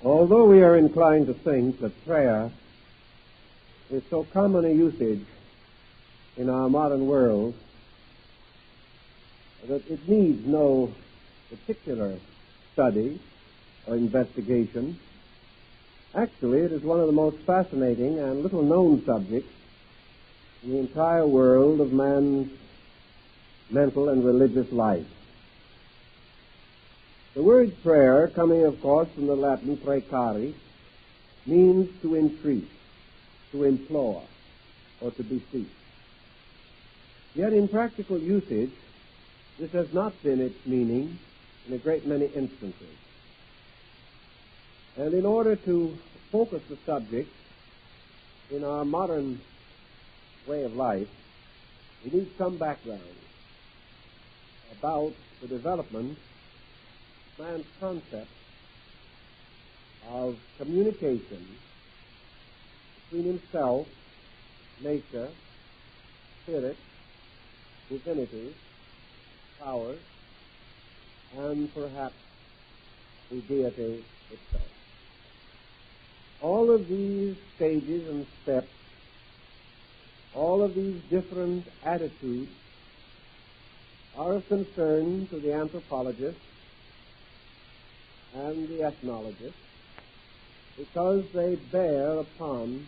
Although we are inclined to think that prayer is so common a usage in our modern world that it needs no particular study or investigation, actually it is one of the most fascinating and little-known subjects in the entire world of man's mental and religious life. The word prayer, coming of course from the Latin precari, means to entreat, to implore, or to beseech. Yet in practical usage, this has not been its meaning in a great many instances. And in order to focus the subject in our modern way of life, we need some background about the development of man's concept of communication between himself, nature, spirit, divinity, powers, and perhaps the deity itself. All of these stages and steps, all of these different attitudes are of concern to the anthropologist and the ethnologist because they bear upon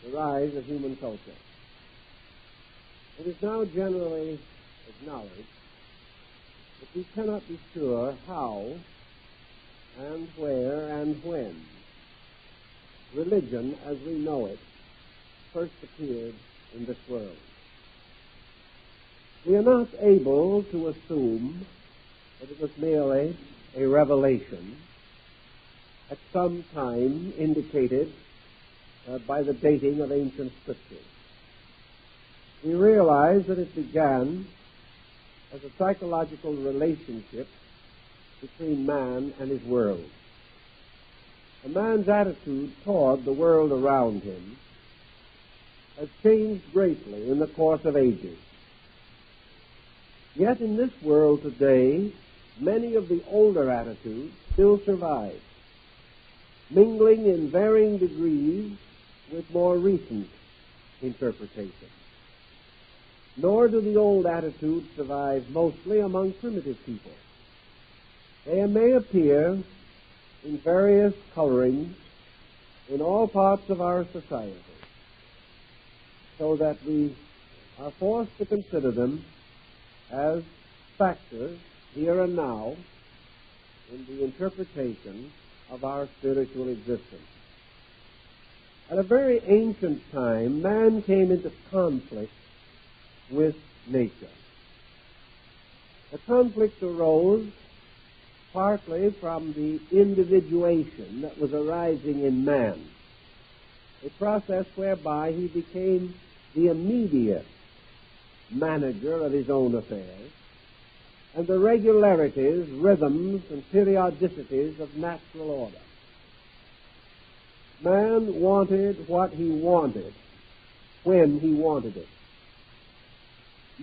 the rise of human culture. It is now generally acknowledged that we cannot be sure how and where and when religion as we know it first appeared in this world. We are not able to assume that it was merely a revelation at some time indicated by the dating of ancient scriptures. We realize that it began as a psychological relationship between man and his world. A man's attitude toward the world around him has changed greatly in the course of ages. Yet in this world today, many of the older attitudes still survive, mingling in varying degrees with more recent interpretations. Nor do the old attitudes survive mostly among primitive people. They may appear in various colorings in all parts of our society, so that we are forced to consider them as factors here and now in the interpretation of our spiritual existence. At a very ancient time, man came into conflict with nature. The conflict arose partly from the individuation that was arising in man, a process whereby he became the immediate manager of his own affairs, and the regularities, rhythms, and periodicities of natural order. Man wanted what he wanted when he wanted it.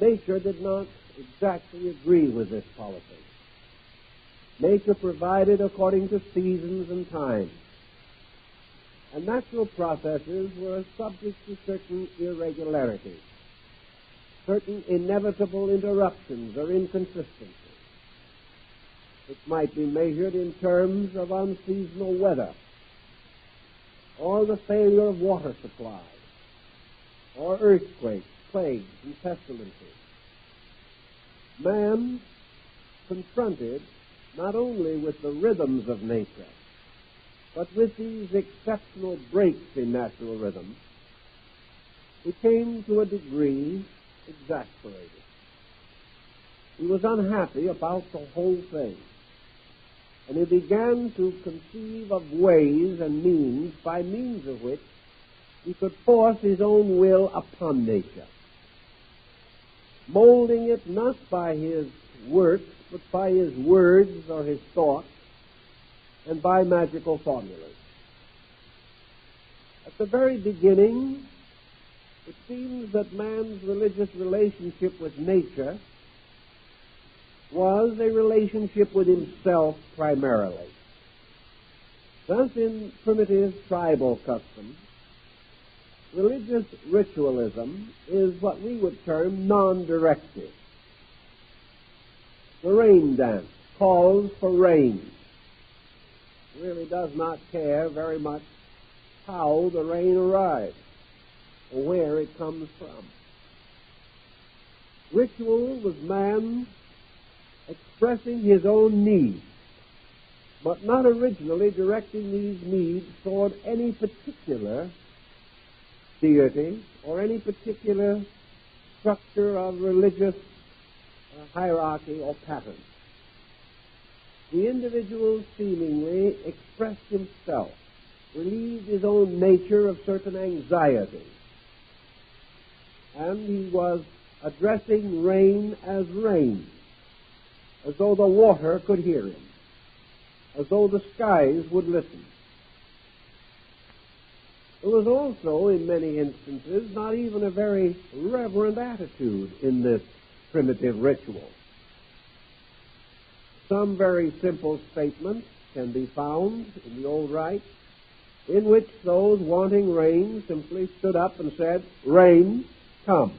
Nature did not exactly agree with this policy. Nature provided according to seasons and times. And natural processes were subject to certain irregularities, certain inevitable interruptions or inconsistencies, which might be measured in terms of unseasonal weather, or the failure of water supply, or earthquakes, plagues, and pestilences. Man, confronted not only with the rhythms of nature, but with these exceptional breaks in natural rhythm, became to a degree exasperated. He was unhappy about the whole thing, and he began to conceive of ways and means by means of which he could force his own will upon nature, molding it not by his works, but by his words or his thoughts, and by magical formulas. At the very beginning, it seems that man's religious relationship with nature was a relationship with himself primarily. Thus, in primitive tribal custom, religious ritualism is what we would term non-directive. The rain dance calls for rain. It really does not care very much how the rain arrives or where it comes from. Ritual was man expressing his own needs, but not originally directing these needs toward any particular deity or any particular structure of religious hierarchy or pattern. The individual seemingly expressed himself, relieved his own nature of certain anxieties, and he was addressing rain, as though the water could hear him, as though the skies would listen. There was also, in many instances, not even a very reverent attitude in this primitive ritual. Some very simple statements can be found in the old rite in which those wanting rain simply stood up and said, "Rain, come,"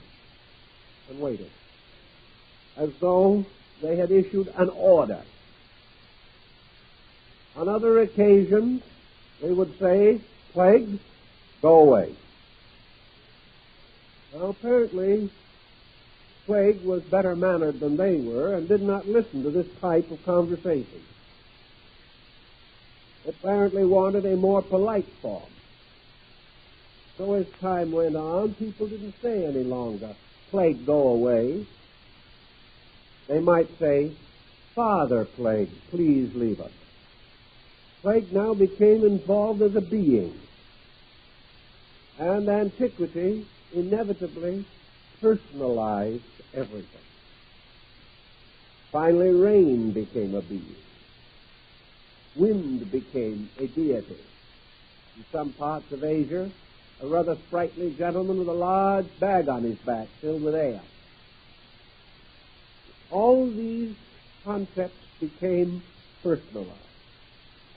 and waited, as though they had issued an order. On other occasions, they would say, "Plague, go away." Now, apparently, Plague was better mannered than they were and did not listen to this type of conversation. Apparently wanted a more polite form. So as time went on, people didn't say any longer, "Plague, go away." They might say, "Father Plague, please leave us." Plague now became involved as a being, and antiquity inevitably personalized everything. Finally, rain became a being. Wind became a deity. In some parts of Asia, a rather sprightly gentleman with a large bag on his back filled with air. All these concepts became personalized,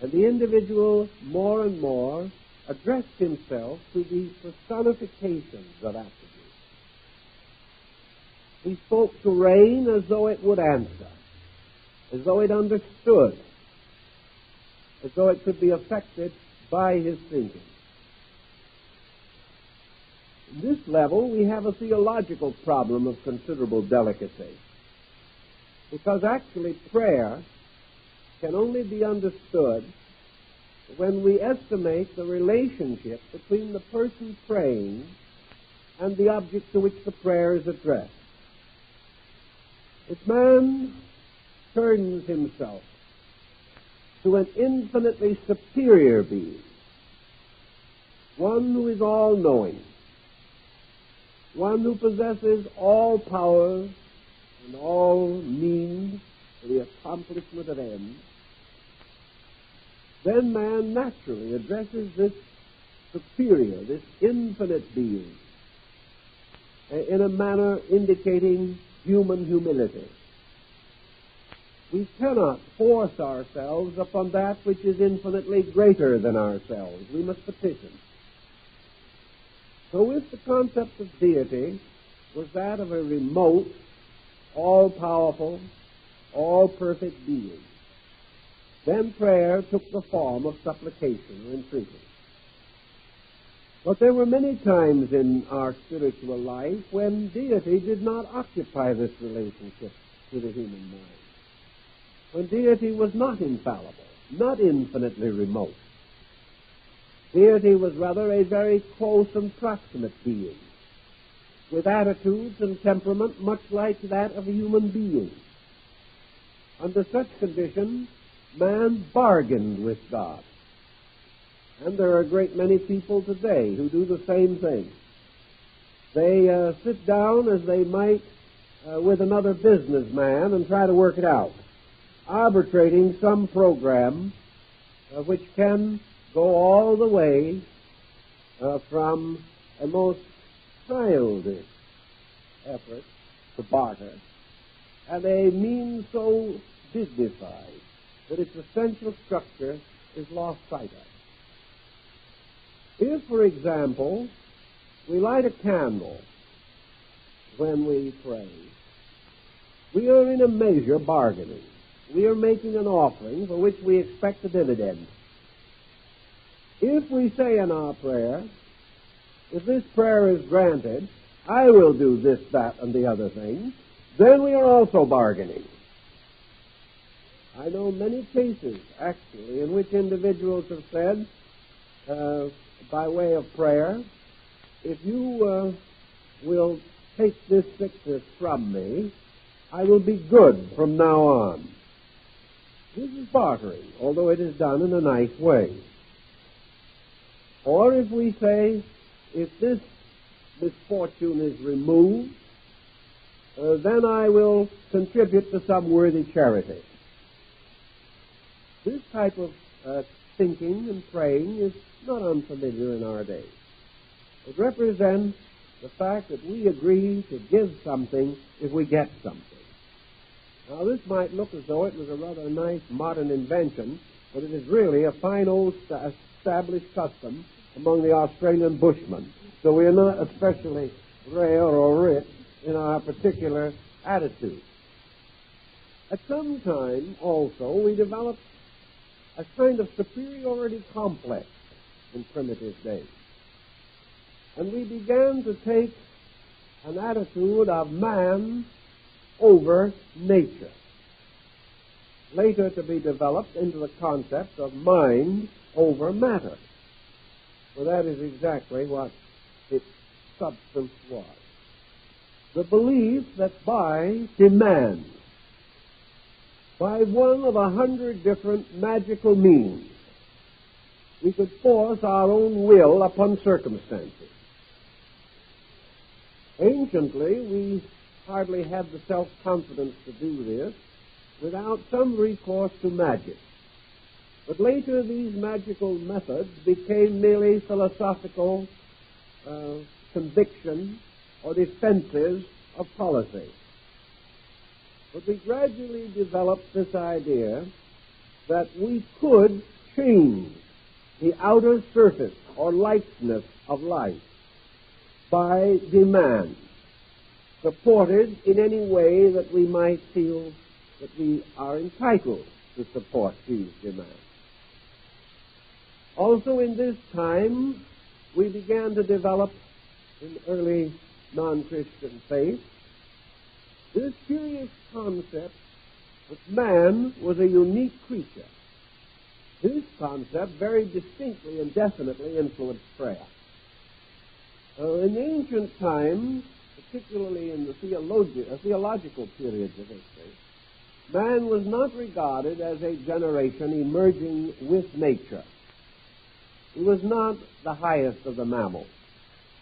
and the individual more and more addressed himself to the personifications of attributes. He spoke to rain as though it would answer, as though it understood, as though it could be affected by his thinking. At this level, we have a theological problem of considerable delicacy, because actually prayer can only be understood when we estimate the relationship between the person praying and the object to which the prayer is addressed. If man turns himself to an infinitely superior being, one who is all-knowing, one who possesses all powers and all means for the accomplishment of ends, then man naturally addresses this superior, this infinite being, in a manner indicating human humility. We cannot force ourselves upon that which is infinitely greater than ourselves. We must petition. So if the concept of deity was that of a remote, all-powerful, all-perfect being, then prayer took the form of supplication or entreaty. But there were many times in our spiritual life when deity did not occupy this relationship to the human mind, when deity was not infallible, not infinitely remote. Deity was rather a very close and proximate being, with attitudes and temperament much like that of a human being. Under such conditions, man bargained with God. And there are a great many people today who do the same thing. They sit down as they might with another businessman and try to work it out, arbitrating some program which can go all the way from a most childish effort to barter and a means so dignified that its essential structure is lost sight of. If, for example, we light a candle when we pray, we are in a measure bargaining. We are making an offering for which we expect a dividend. If we say in our prayer, if this prayer is granted, I will do this, that, and the other thing, then we are also bargaining. I know many cases, actually, in which individuals have said, by way of prayer, if you will take this sickness from me, I will be good from now on. This is bartering, although it is done in a nice way. Or if we say, if this misfortune is removed, then I will contribute to some worthy charity. This type of thinking and praying is not unfamiliar in our day. It represents the fact that we agree to give something if we get something. Now, this might look as though it was a rather nice modern invention, but it is really a fine old established custom among the Australian bushmen. So we are not especially rare or rich in our particular attitude. At some time, also, we developed a kind of superiority complex in primitive days. And we began to take an attitude of man over nature, later to be developed into the concept of mind over matter. Well, that is exactly what its substance was. The belief that by demand, by one of 100 different magical means, we could force our own will upon circumstances. Anciently, we hardly had the self-confidence to do this without some recourse to magic. But later these magical methods became merely philosophical conviction or defenses of policy. But we gradually developed this idea that we could change the outer surface or lightness of life by demand, supported in any way that we might feel that we are entitled to support these demands. Also in this time, we began to develop in early non-Christian faith this curious concept that man was a unique creature. This concept very distinctly and definitely influenced prayer. In ancient times, particularly in the theological periods of history, man was not regarded as a generation emerging with nature. He was not the highest of the mammals,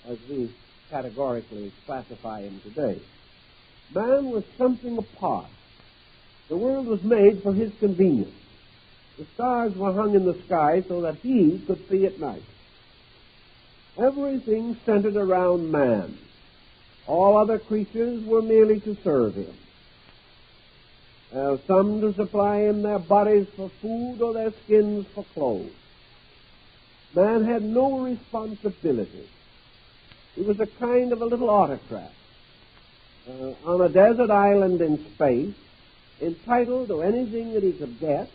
as we categorically classify him today. Man was something apart. The world was made for his convenience. The stars were hung in the sky so that he could see at night. Everything centered around man. All other creatures were merely to serve him. Some to supply him their bodies for food or their skins for clothes. Man had no responsibility. He was a kind of a little autocrat on a desert island in space, entitled to anything that he could get,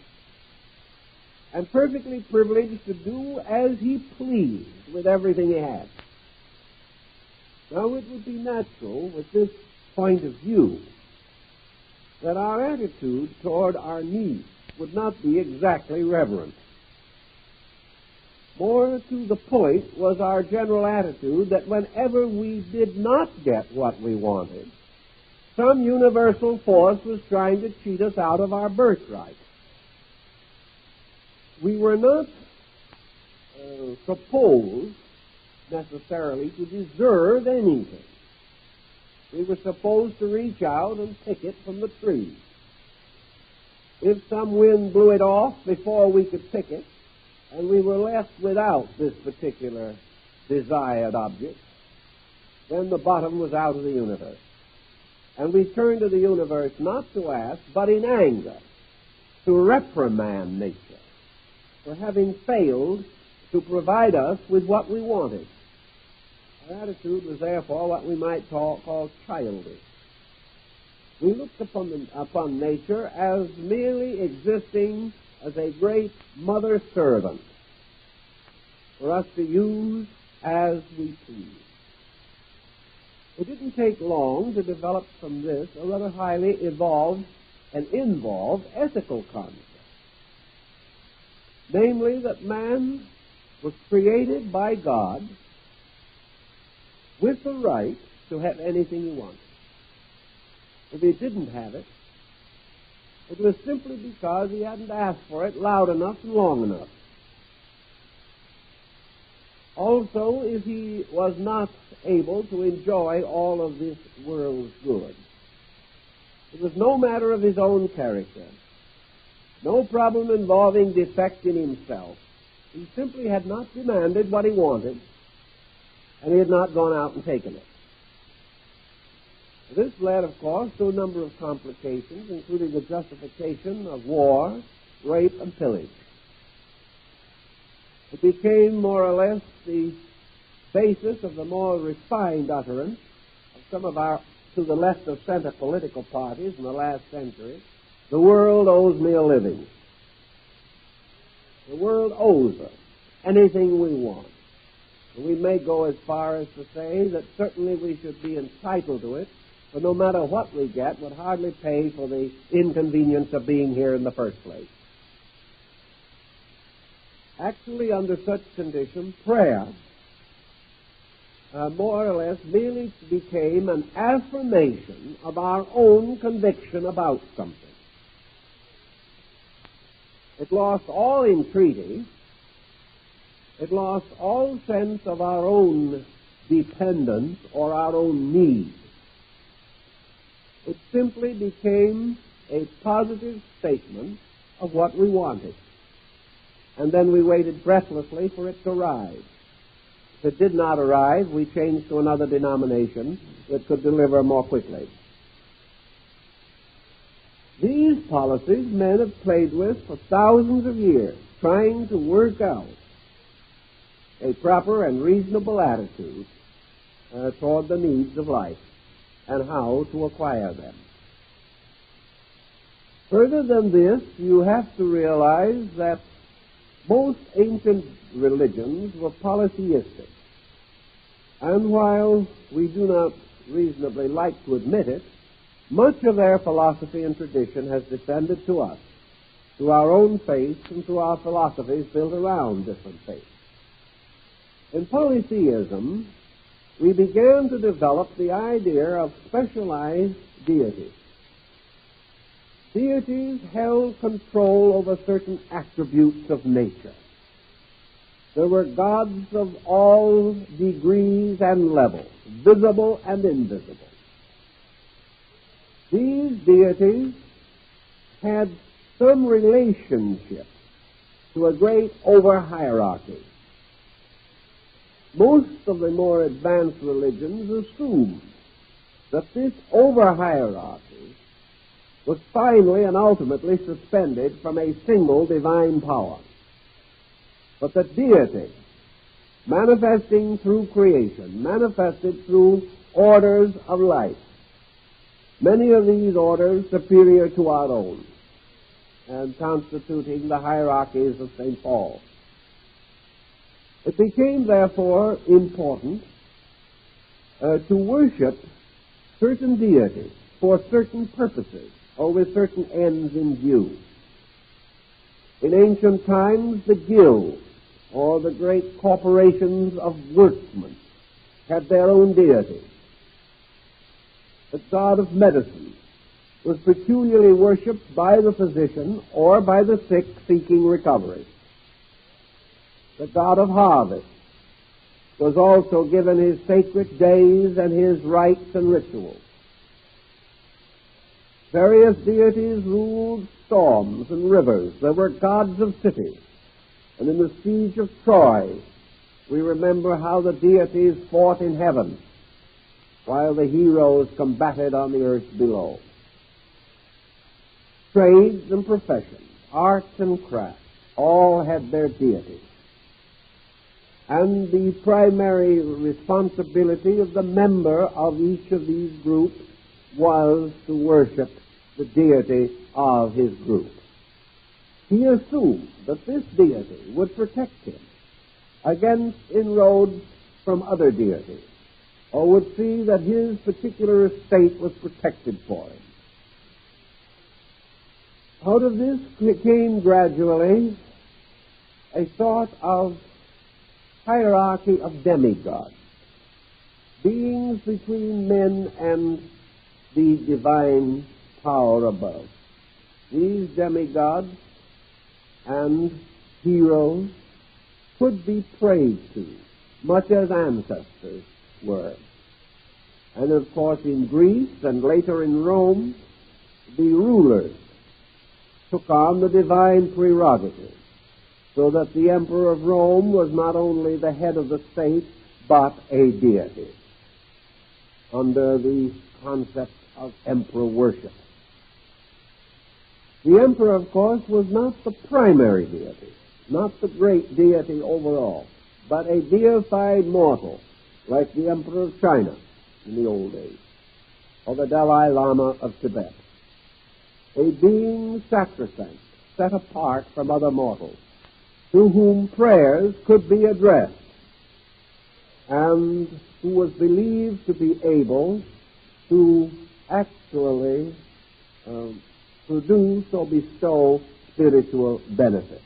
and perfectly privileged to do as he pleased with everything he had. Now, it would be natural, with this point of view, that our attitude toward our needs would not be exactly reverent. More to the point was our general attitude that whenever we did not get what we wanted, some universal force was trying to cheat us out of our birthright. We were not supposed necessarily to deserve anything. We were supposed to reach out and pick it from the tree. If some wind blew it off before we could pick it, and we were left without this particular desired object, then the bottom was out of the universe. And we turned to the universe not to ask, but in anger, to reprimand nature for having failed to provide us with what we wanted. Our attitude was therefore what we might call childish. We looked upon nature as merely existing as a great mother servant for us to use as we please. It didn't take long to develop from this a rather highly evolved and involved ethical concept. Namely, that man was created by God with the right to have anything he wanted. If he didn't have it, it was simply because he hadn't asked for it loud enough and long enough. Also, if he was not able to enjoy all of this world's good, it was no matter of his own character, no problem involving defect in himself. He simply had not demanded what he wanted, and he had not gone out and taken it. This led, of course, to a number of complications, including the justification of war, rape, and pillage. It became more or less the basis of the more refined utterance of some of our to the left of center political parties in the last century. The world owes me a living. The world owes us anything we want. And we may go as far as to say that certainly we should be entitled to it, but no matter what we get, would hardly pay for the inconvenience of being here in the first place. Actually, under such conditions, prayer more or less merely became an affirmation of our own conviction about something. It lost all entreaty. It lost all sense of our own dependence or our own need. It simply became a positive statement of what we wanted. And then we waited breathlessly for it to arrive. If it did not arrive, we changed to another denomination that could deliver more quickly. These policies men have played with for thousands of years, trying to work out a proper and reasonable attitude toward the needs of life and how to acquire them. Further than this, you have to realize that most ancient religions were polytheistic. And while we do not reasonably like to admit it, much of their philosophy and tradition has descended to us, through our own faith and through our philosophies built around different faiths. In polytheism, we began to develop the idea of specialized deities. Deities held control over certain attributes of nature. There were gods of all degrees and levels, visible and invisible. These deities had some relationship to a great over-hierarchy. Most of the more advanced religions assumed that this over-hierarchy was finally and ultimately suspended from a single divine power. But that deity, manifesting through creation, manifested through orders of life, many of these orders superior to our own, and constituting the hierarchies of St. Paul. It became, therefore, important to worship certain deities for certain purposes or with certain ends in view. In ancient times, the guilds or the great corporations of workmen had their own deities. The god of medicine was peculiarly worshipped by the physician or by the sick seeking recovery. The god of harvest was also given his sacred days and his rites and rituals. Various deities ruled storms and rivers. There were gods of cities. And in the siege of Troy, we remember how the deities fought in heaven while the heroes combated on the earth below. Trades and professions, arts and crafts, all had their deities. And the primary responsibility of the member of each of these groups was to worship the deity of his group. He assumed that this deity would protect him against inroads from other deities, or would see that his particular estate was protected for him. Out of this came gradually a sort of hierarchy of demigods, beings between men and the divine power above. These demigods and heroes could be prayed to, much as ancestors were. And of course in Greece and later in Rome, the rulers took on the divine prerogative, so that the emperor of Rome was not only the head of the state, but a deity, under the concept of emperor worship. The emperor, of course, was not the primary deity, not the great deity overall, but a deified mortal, like the emperor of China in the old days, or the Dalai Lama of Tibet. A being sacrosanct, set apart from other mortals, to whom prayers could be addressed, and who was believed to be able to actually produce or bestow spiritual benefit.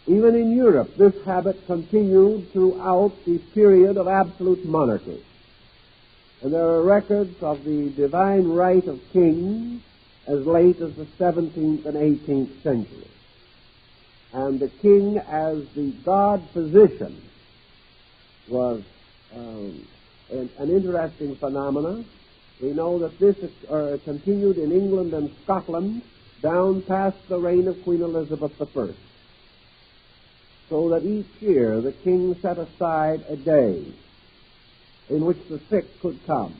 Even in Europe, this habit continued throughout the period of absolute monarchy. And there are records of the divine right of kings as late as the 17th and 18th century. And the king as the god physician was an interesting phenomenon. We know that this continued in England and Scotland down past the reign of Queen Elizabeth I. So that each year the king set aside a day in which the sick could come.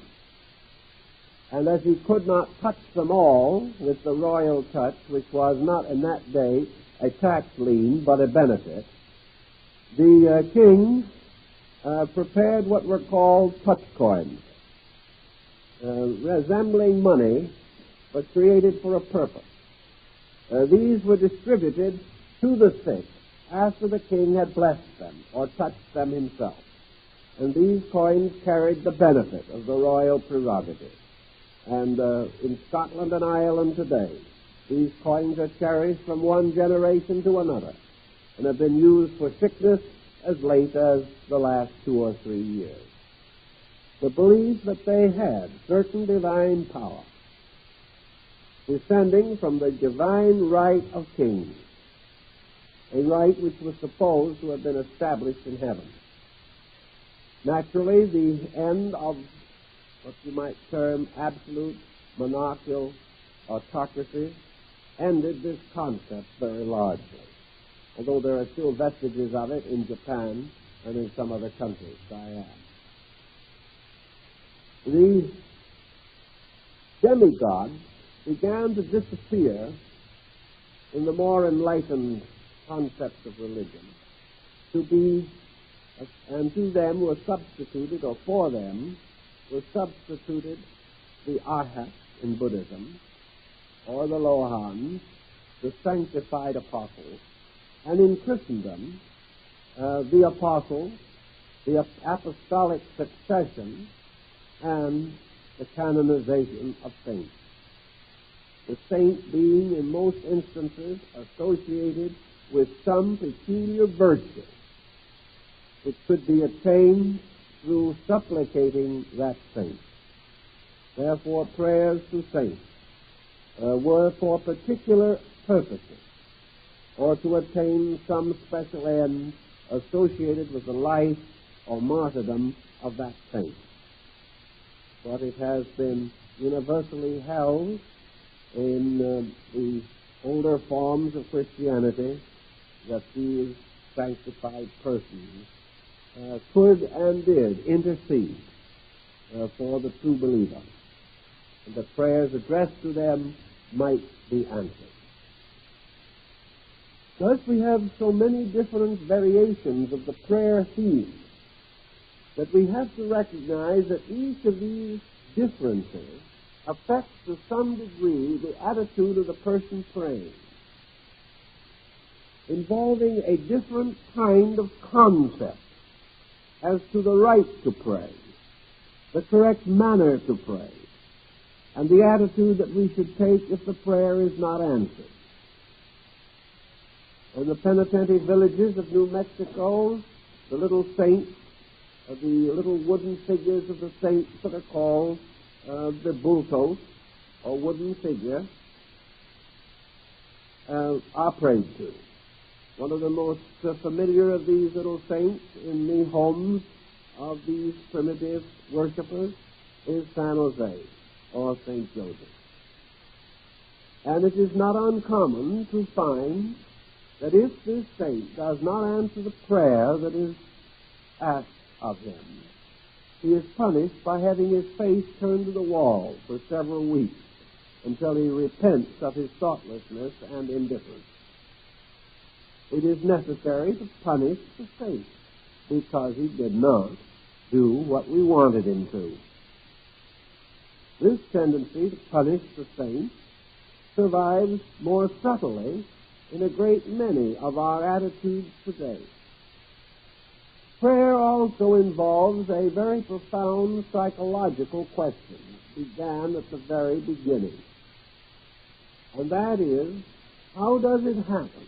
And as he could not touch them all with the royal touch, which was not in that day a tax lien but a benefit, the king prepared what were called touch coins, resembling money but created for a purpose. These were distributed to the sick after the king had blessed them or touched them himself. And these coins carried the benefit of the royal prerogative. And in Scotland and Ireland today, these coins are cherished from one generation to another and have been used for sickness as late as the last 2 or 3 years. The belief that they had certain divine power descending from the divine right of kings, a right which was supposed to have been established in heaven. Naturally, the end of what you might term absolute monarchical autocracy ended this concept very largely, although there are still vestiges of it in Japan and in some other countries, Siam. The demigods began to disappear in the more enlightened concepts of religion, and to them were substituted, or for them was substituted, the Arhats in Buddhism, or the Lohans, the sanctified apostles, and in Christendom, the apostles, the apostolic succession, and the canonization of saints. The saint being, in most instances, associated with some peculiar virtue which could be attained through supplicating that saint. Therefore, prayers to saints were for particular purposes, or to attain some special end associated with the life or martyrdom of that saint. But it has been universally held in the older forms of Christianity that these sanctified persons could and did intercede for the true believer, and that prayers addressed to them might be answered. Thus we have so many different variations of the prayer theme that we have to recognize that each of these differences affects to some degree the attitude of the person praying, involving a different kind of concept as to the right to pray, the correct manner to pray, and the attitude that we should take if the prayer is not answered. In the penitentiary villages of New Mexico, the little saints, the little wooden figures of the saints that are called the bultos, or wooden figure, are prayed to. One of the most familiar of these little saints in the homes of these primitive worshippers is San Jose, or St. Joseph. And it is not uncommon to find that if this saint does not answer the prayer that is asked of him, he is punished by having his face turned to the wall for several weeks until he repents of his thoughtlessness and indifference. It is necessary to punish the saint because he did not do what we wanted him to. This tendency to punish the saint survives more subtly in a great many of our attitudes today. Prayer also involves a very profound psychological question, began at the very beginning. And that is, how does it happen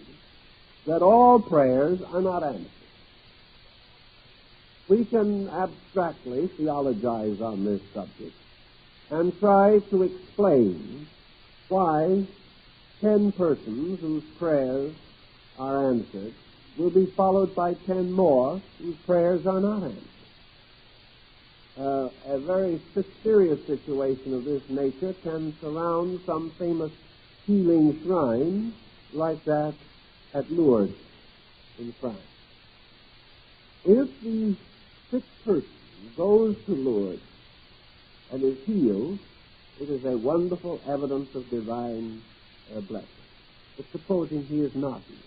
that all prayers are not answered? We can abstractly theologize on this subject and try to explain why 10 persons whose prayers are answered will be followed by 10 more whose prayers are not answered. A very serious situation of this nature can surround some famous healing shrine like that at Lourdes in France. If the sick person goes to Lourdes and is healed, it is a wonderful evidence of divine blessing. But supposing he is not healed,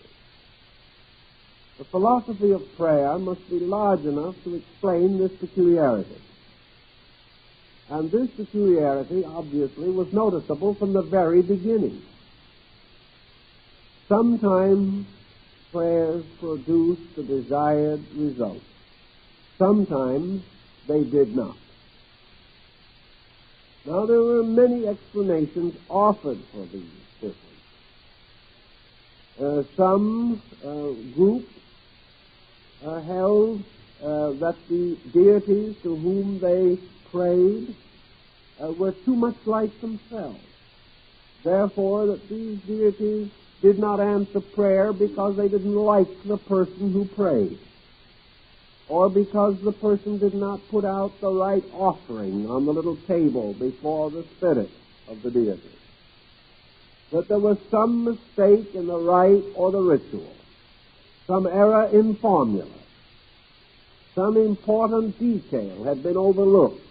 the philosophy of prayer must be large enough to explain this peculiarity. And this peculiarity, obviously, was noticeable from the very beginning. Sometimes prayers produced the desired result. Sometimes they did not. Now, there were many explanations offered for these differences. Some groups held that the deities to whom they prayed were too much like themselves. Therefore, that these deities did not answer prayer because they didn't like the person who prayed, or because the person did not put out the right offering on the little table before the spirit of the deity. That there was some mistake in the rite or the ritual, some error in formula, some important detail had been overlooked,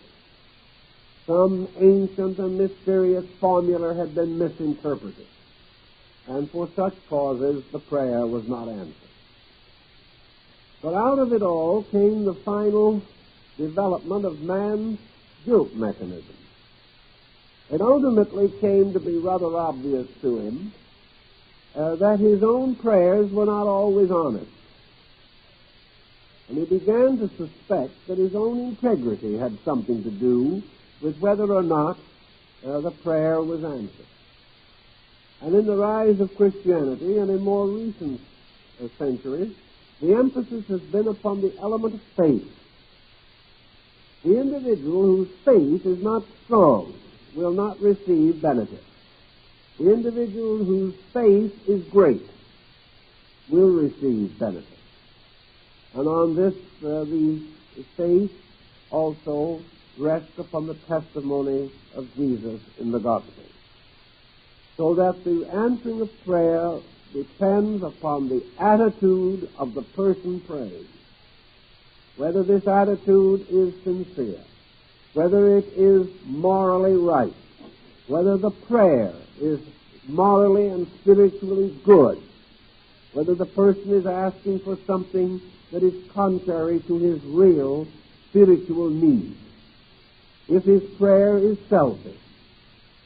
some ancient and mysterious formula had been misinterpreted, and for such causes the prayer was not answered. But out of it all came the final development of man's guilt mechanism. It ultimately came to be rather obvious to him that his own prayers were not always honest. And he began to suspect that his own integrity had something to do with whether or not the prayer was answered. And in the rise of Christianity and in more recent centuries, the emphasis has been upon the element of faith. The individual whose faith is not strong will not receive benefit. The individual whose faith is great will receive benefit. And on this, the faith also rests upon the testimony of Jesus in the gospel. So that the answering of prayer depends upon the attitude of the person praying. Whether this attitude is sincere, whether it is morally right, whether the prayer is morally and spiritually good, whether the person is asking for something that is contrary to his real spiritual need. If his prayer is selfish,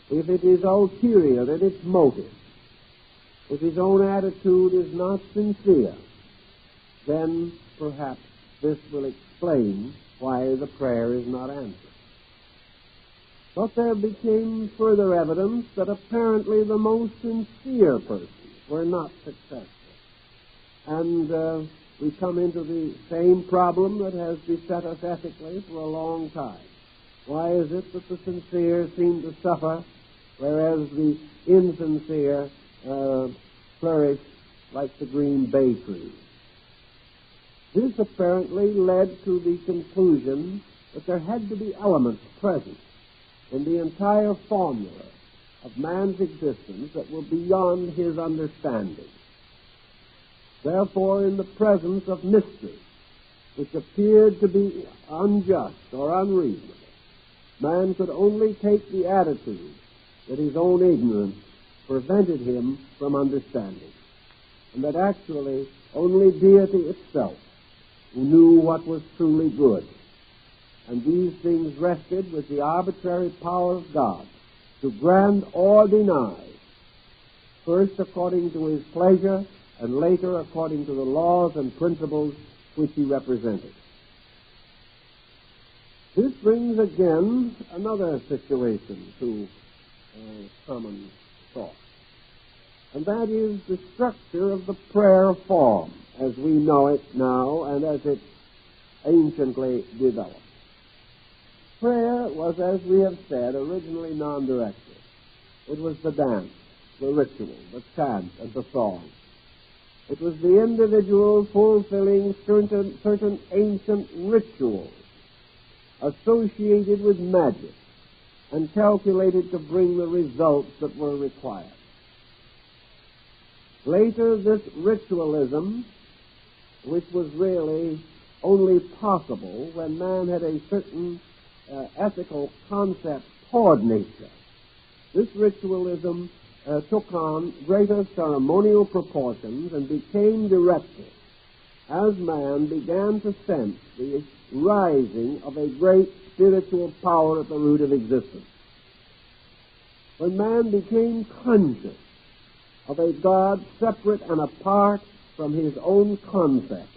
if it is ulterior in its motive, if his own attitude is not sincere, then perhaps this will explain why the prayer is not answered. But there became further evidence that apparently the most sincere persons were not successful. And we come into the same problem that has beset us ethically for a long time. Why is it that the sincere seem to suffer, whereas the insincere flourish like the green bay tree? This apparently led to the conclusion that there had to be elements present in the entire formula of man's existence that were beyond his understanding. Therefore, in the presence of mysteries which appeared to be unjust or unreasonable, man could only take the attitude that his own ignorance prevented him from understanding, and that actually only deity itself knew what was truly good. And these things rested with the arbitrary power of God to grant or deny, first according to his pleasure, and later according to the laws and principles which he represented. This brings again another situation to common thought, and that is the structure of the prayer form as we know it now and as it anciently developed. Prayer was, as we have said, originally non-directed. It was the dance, the ritual, the chant, and the song. It was the individual fulfilling certain ancient rituals associated with magic and calculated to bring the results that were required. Later, this ritualism, which was really only possible when man had a certain ethical concept toward nature, this ritualism took on greater ceremonial proportions and became directed as man began to sense the rising of a great spiritual power at the root of existence. When man became conscious of a God separate and apart from his own concept,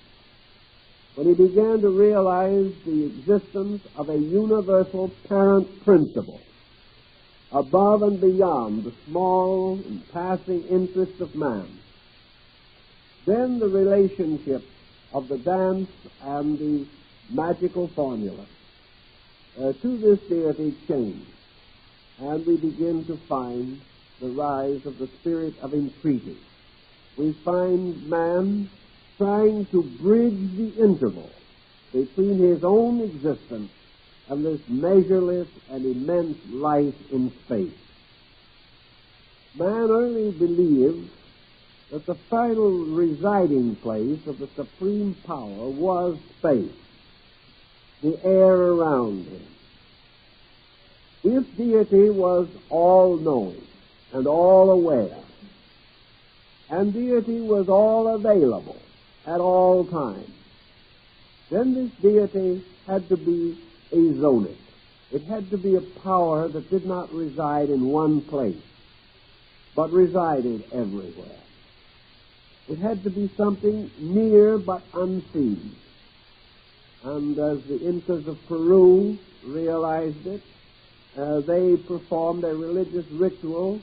when he began to realize the existence of a universal parent principle above and beyond the small and passing interests of man, then the relationship of the dance and the magical formula to this deity changed, and we begin to find the rise of the spirit of entreaty. We find man trying to bridge the interval between his own existence and this measureless and immense life in space. Man early believed that the final residing place of the supreme power was space, the air around him. If deity was all-knowing and all-aware, and deity was all-available at all times, then this deity had to be azonic. It had to be a power that did not reside in one place, but resided everywhere. It had to be something near but unseen. And as the Incas of Peru realized it, they performed a religious ritual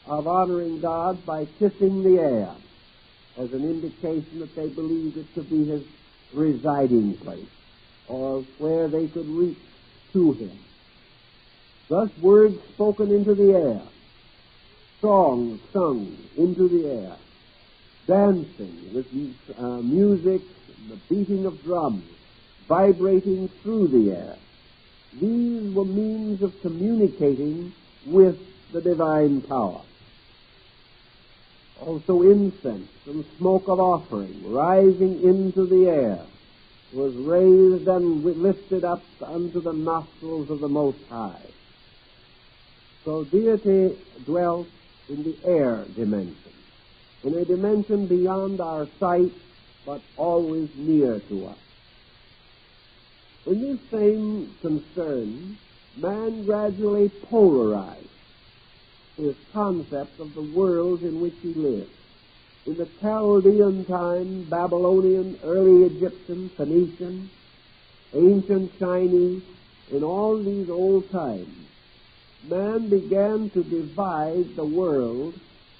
of honoring God by kissing the air as an indication that they believed it to be his residing place, or where they could reach to him. Thus words spoken into the air, songs sung into the air, dancing with music, the beating of drums, vibrating through the air. These were means of communicating with the divine power. Also incense and smoke of offering rising into the air was raised and lifted up unto the nostrils of the Most High. So deity dwelt in the air dimension. in a dimension beyond our sight, but always near to us. In this same concern, man gradually polarized his concept of the world in which he lived. In the Chaldean time, Babylonian, early Egyptian, Phoenician, ancient Chinese, in all these old times, man began to divide the world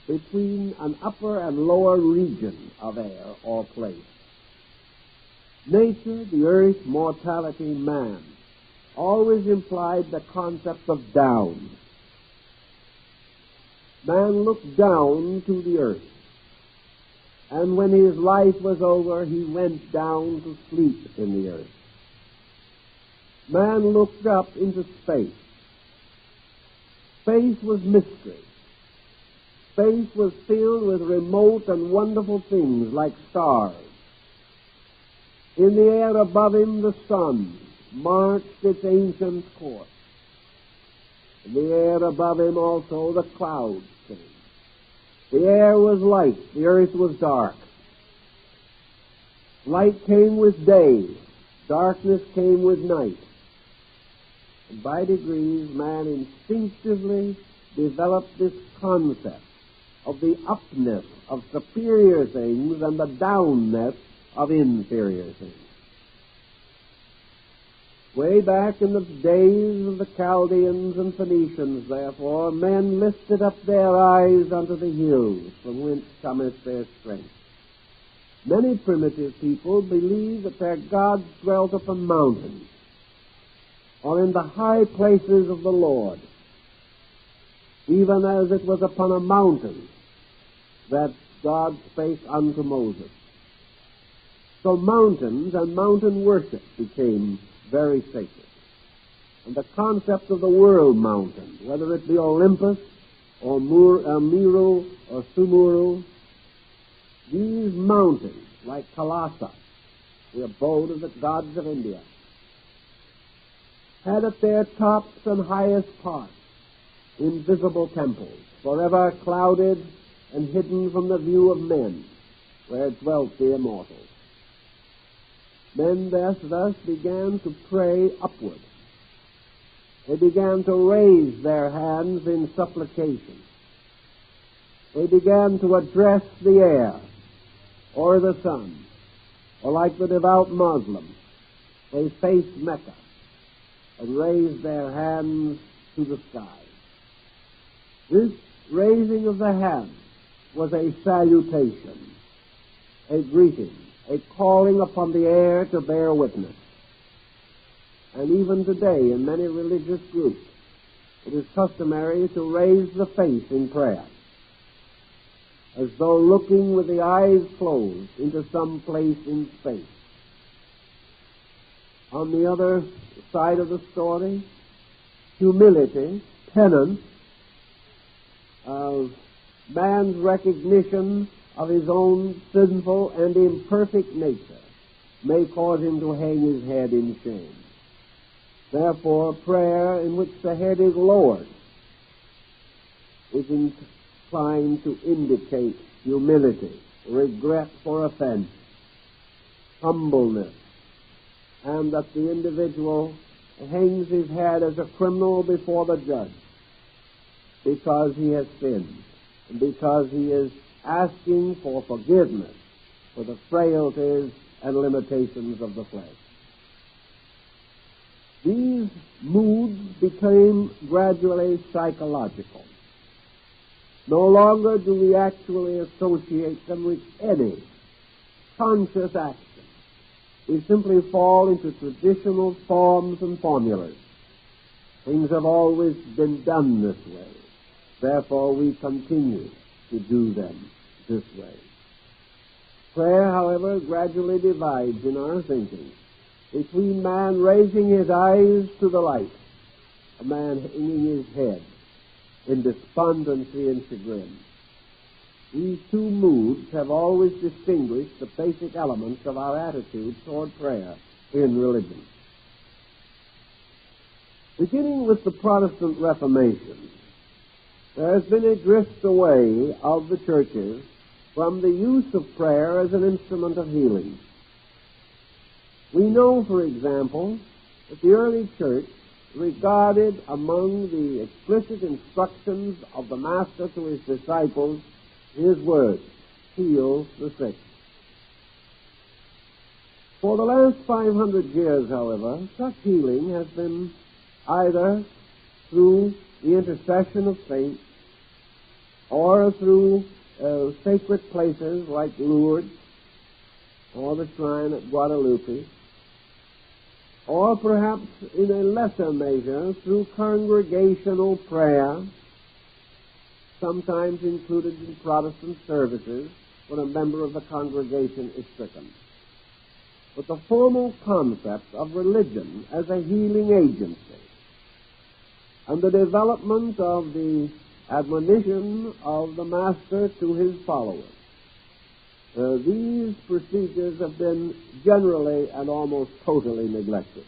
between an upper and lower region of air or place. Nature, the earth, mortality, man, always implied the concept of down. Man looked down to the earth, and when his life was over, he went down to sleep in the earth. Man looked up into space. Space was mystery. Space was filled with remote and wonderful things like stars. In the air above him, the sun marched its ancient course. In the air above him also the clouds came. The air was light, the earth was dark. Light came with day, darkness came with night. And by degrees, man instinctively developed this concept of the upness of superior things and the downness of inferior things. Way back in the days of the Chaldeans and Phoenicians, therefore, men lifted up their eyes unto the hills, from whence cometh their strength. Many primitive people believed that their gods dwelt upon mountains, or in the high places of the Lord, even as it was upon a mountain that God spake unto Moses. So mountains and mountain worship became very sacred. And the concept of the world mountain, whether it be Olympus or Meru or Sumuru, these mountains, like Kailasa, the abode of the gods of India, had at their tops and highest parts invisible temples, forever clouded and hidden from the view of men, where dwelt the immortals. Men thus began to pray upward. They began to raise their hands in supplication. They began to address the air or the sun, or like the devout Muslims, they faced Mecca and raised their hands to the sky. This raising of the hands was a salutation, a greeting, a calling upon the air to bear witness. And even today, in many religious groups, it is customary to raise the face in prayer, as though looking with the eyes closed into some place in space. On the other side of the story, humility, penance, of man's recognition of his own sinful and imperfect nature may cause him to hang his head in shame. Therefore, prayer in which the head is lowered is inclined to indicate humility, regret for offense, humbleness, and that the individual hangs his head as a criminal before the judge because he has sinned and because he is asking for forgiveness for the frailties and limitations of the flesh. These moods became gradually psychological. No longer do we actually associate them with any conscious action. We simply fall into traditional forms and formulas. Things have always been done this way. Therefore, we continue to do them this way. Prayer, however, gradually divides in our thinking between man raising his eyes to the light, a man hanging his head in despondency and chagrin. These two moods have always distinguished the basic elements of our attitude toward prayer in religion. Beginning with the Protestant Reformation, there has been a drift away of the churches from the use of prayer as an instrument of healing. We know, for example, that the early church regarded among the explicit instructions of the Master to his disciples his words, heal the sick. For the last 500 years, however, such healing has been either through the intercession of saints or through sacred places like Lourdes or the shrine at Guadalupe, or perhaps in a lesser measure through congregational prayer, sometimes included in Protestant services when a member of the congregation is stricken. But the formal concept of religion as a healing agency and the development of the admonition of the Master to his followers, these procedures have been generally and almost totally neglected.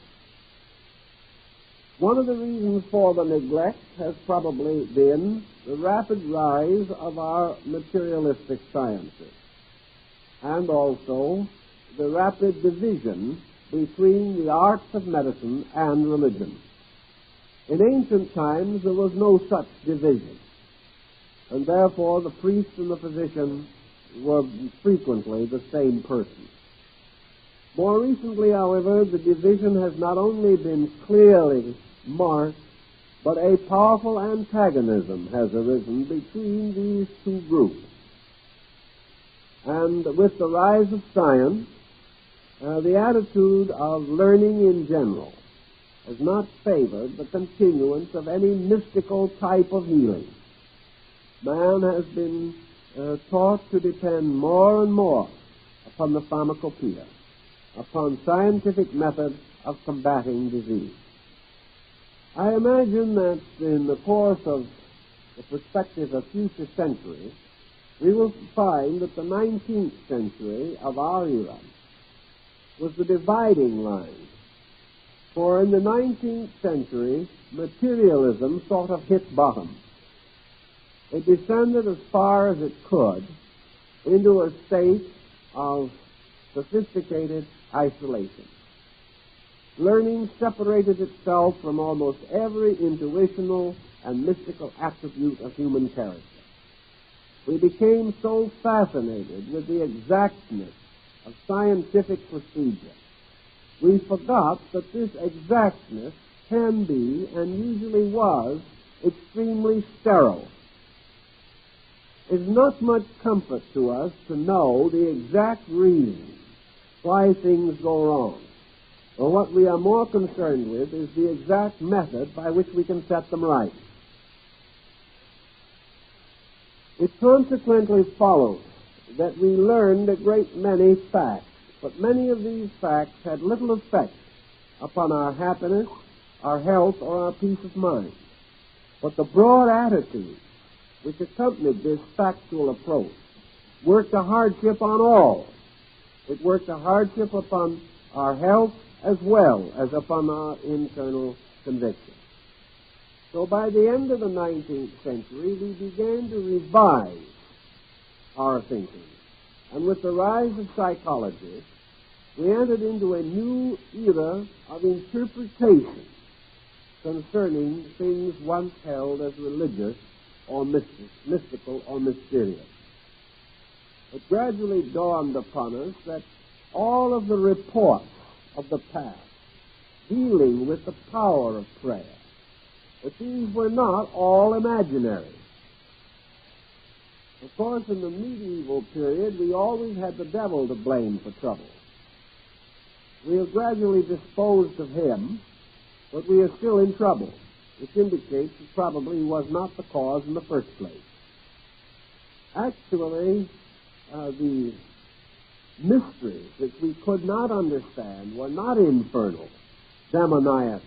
One of the reasons for the neglect has probably been the rapid rise of our materialistic sciences, and also the rapid division between the arts of medicine and religion. In ancient times, there was no such division, and therefore the priest and the physician were frequently the same person. More recently, however, the division has not only been clearly marked, but a powerful antagonism has arisen between these two groups. And with the rise of science, the attitude of learning in general has not favored the continuance of any mystical type of healing. Man has been taught to depend more and more upon the pharmacopoeia, upon scientific methods of combating disease. I imagine that in the course of the perspective of future centuries, we will find that the 19th century of our era was the dividing line. For in the 19th century, materialism sort of hit bottom. It descended as far as it could into a state of sophisticated isolation. Learning separated itself from almost every intuitional and mystical attribute of human character. We became so fascinated with the exactness of scientific procedure, we forgot that this exactness can be, and usually was, extremely sterile. It's not much comfort to us to know the exact reason why things go wrong. Well, what we are more concerned with is the exact method by which we can set them right. It consequently follows that we learned a great many facts, but many of these facts had little effect upon our happiness, our health, or our peace of mind. But the broad attitude which accompanied this factual approach worked a hardship on all. It worked a hardship upon our health as well as upon our internal conviction. So by the end of the 19th century, we began to revise our thinking. And with the rise of psychology, we entered into a new era of interpretation concerning things once held as religious or mystical or mysterious. It gradually dawned upon us that all of the reports of the past dealing with the power of prayer, that these were not all imaginary. Of course, in the medieval period, we always had the devil to blame for trouble. We have gradually disposed of him, but we are still in trouble, which indicates that probably he was not the cause in the first place. Actually, the mysteries which we could not understand were not infernal, demoniacal,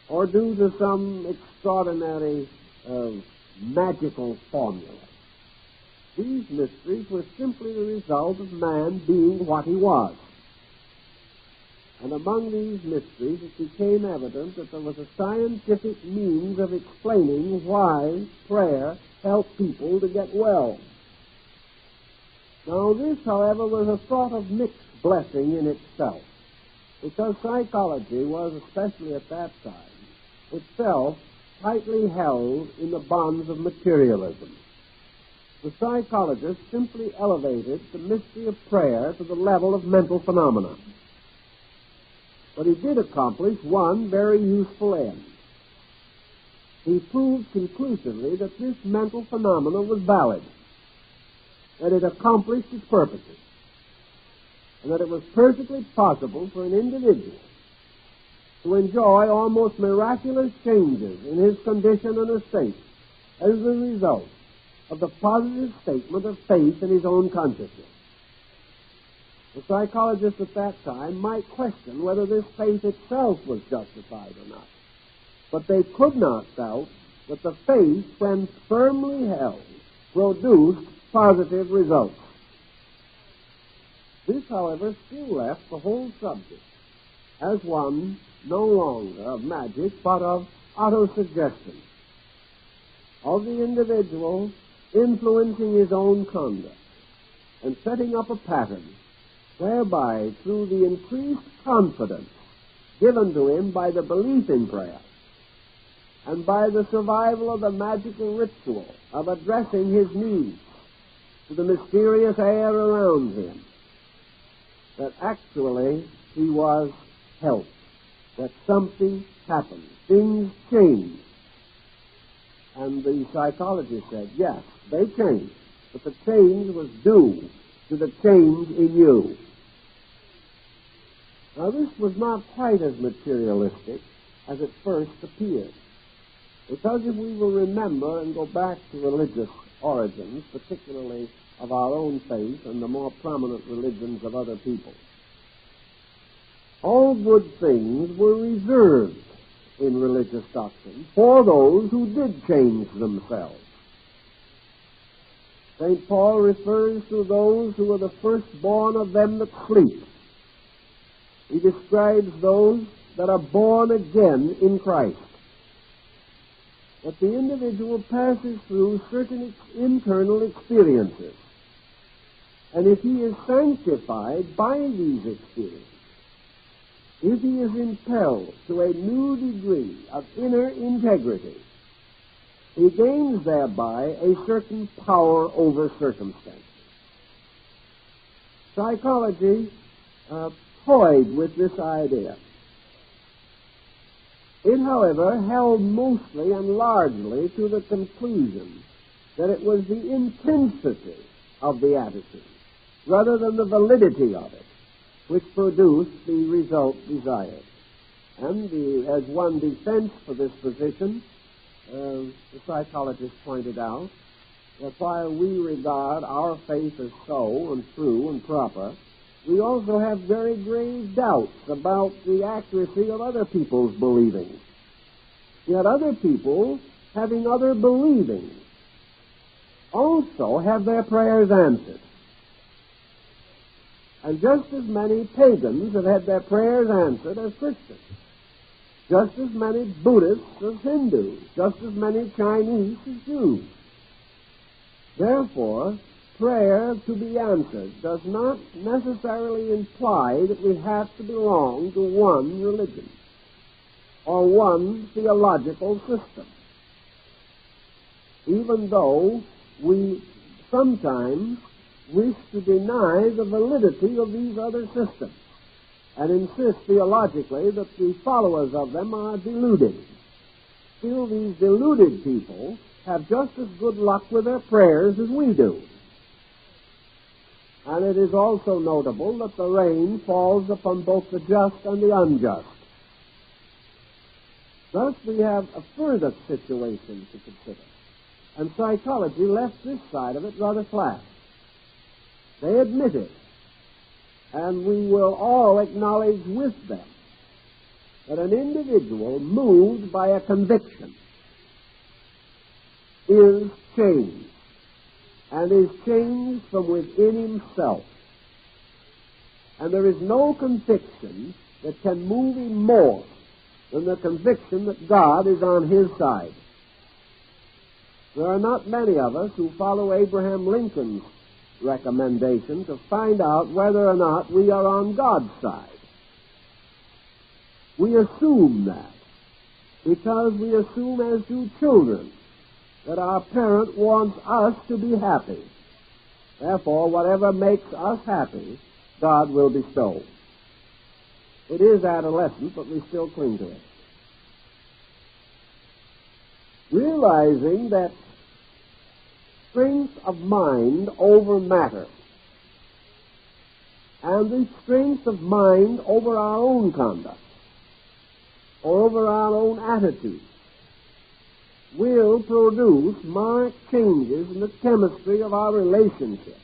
or due to some extraordinary magical formula. These mysteries were simply the result of man being what he was. And among these mysteries, it became evident that there was a scientific means of explaining why prayer helped people to get well. Now this, however, was a sort of mixed blessing in itself, because psychology was, especially at that time, itself tightly held in the bonds of materialism. The psychologist simply elevated the mystery of prayer to the level of mental phenomena. But he did accomplish one very useful end. He proved conclusively that this mental phenomenon was valid, that it accomplished its purposes, and that it was perfectly possible for an individual to enjoy almost miraculous changes in his condition and estate as a result of the positive statement of faith in his own consciousness. The psychologists at that time might question whether this faith itself was justified or not, but they could not doubt that the faith, when firmly held, produced positive results. This, however, still left the whole subject as one no longer of magic, but of autosuggestion, of the individual influencing his own conduct and setting up a pattern whereby, through the increased confidence given to him by the belief in prayer and by the survival of the magical ritual of addressing his needs to the mysterious air around him, that actually he was helped, that something happened, things changed. And the psychologist said, yes, they changed, but the change was due to the change in you. Now, this was not quite as materialistic as it first appeared, because if we will remember and go back to religious origins, particularly of our own faith and the more prominent religions of other people, all good things were reserved in religious doctrine for those who did change themselves. St. Paul refers to those who are the firstborn of them that sleep. He describes those that are born again in Christ. That the individual passes through certain internal experiences. And if he is sanctified by these experiences, if he is impelled to a new degree of inner integrity, he gains thereby a certain power over circumstances. Psychology toyed with this idea. It, however, held mostly and largely to the conclusion that it was the intensity of the attitude, rather than the validity of it, which produced the result desired. And as one defense for this position, the psychologist pointed out that while we regard our faith as so and true and proper, we also have very grave doubts about the accuracy of other people's believing. Yet other people, having other believing, also have their prayers answered. And just as many pagans have had their prayers answered as Christians. Just as many Buddhists as Hindus. Just as many Chinese as Jews. Therefore, prayer to be answered does not necessarily imply that we have to belong to one religion or one theological system, even though we sometimes wish to deny the validity of these other systems and insist theologically that the followers of them are deluded. Still, these deluded people have just as good luck with their prayers as we do. And it is also notable that the rain falls upon both the just and the unjust. Thus, we have a further situation to consider. And psychology left this side of it rather flat. They admit it, and we will all acknowledge with them that an individual moved by a conviction is changed, and is changed from within himself. And there is no conviction that can move him more than the conviction that God is on his side. There are not many of us who follow Abraham Lincoln's recommendation to find out whether or not we are on God's side. We assume that because we assume, as do children, that our parent wants us to be happy. Therefore, whatever makes us happy, God will bestow. It is adolescent, but we still cling to it. Realizing that strength of mind over matter, and the strength of mind over our own conduct, or over our own attitude, will produce marked changes in the chemistry of our relationships.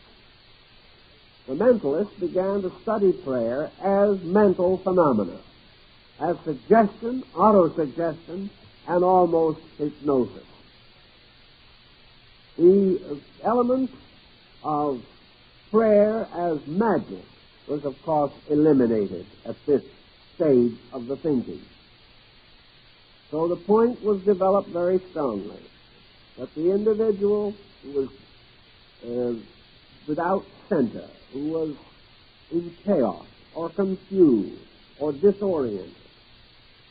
The mentalists began to study prayer as mental phenomena, as suggestion, autosuggestion, and almost hypnosis. The element of prayer as magic was, of course, eliminated at this stage of the thinking. So the point was developed very strongly that the individual who was without center, who was in chaos or confused or disoriented,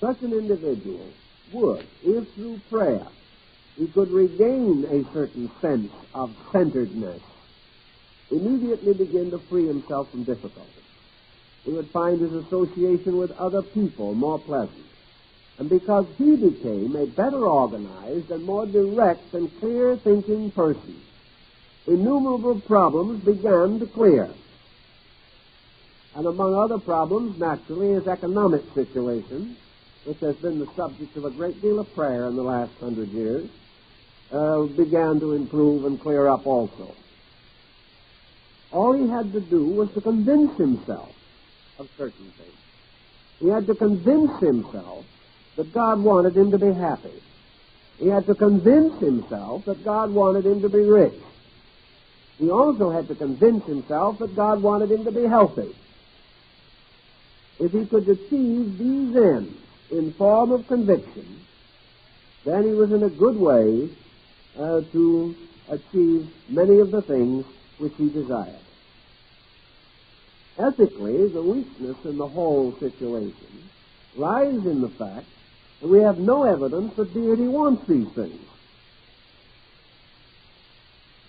such an individual would, if through prayer he could regain a certain sense of centeredness, immediately begin to free himself from difficulty. He would find his association with other people more pleasant. And because he became a better organized and more direct and clear-thinking person, innumerable problems began to clear. And among other problems, naturally, his economic situation, which has been the subject of a great deal of prayer in the last 100 years, began to improve and clear up also. All he had to do was to convince himself of certain things. He had to convince himself that God wanted him to be happy. He had to convince himself that God wanted him to be rich. He also had to convince himself that God wanted him to be healthy. If he could achieve these ends in form of conviction, then he was in a good way to achieve many of the things which he desired. Ethically, the weakness in the whole situation lies in the fact that we have no evidence that deity wants these things.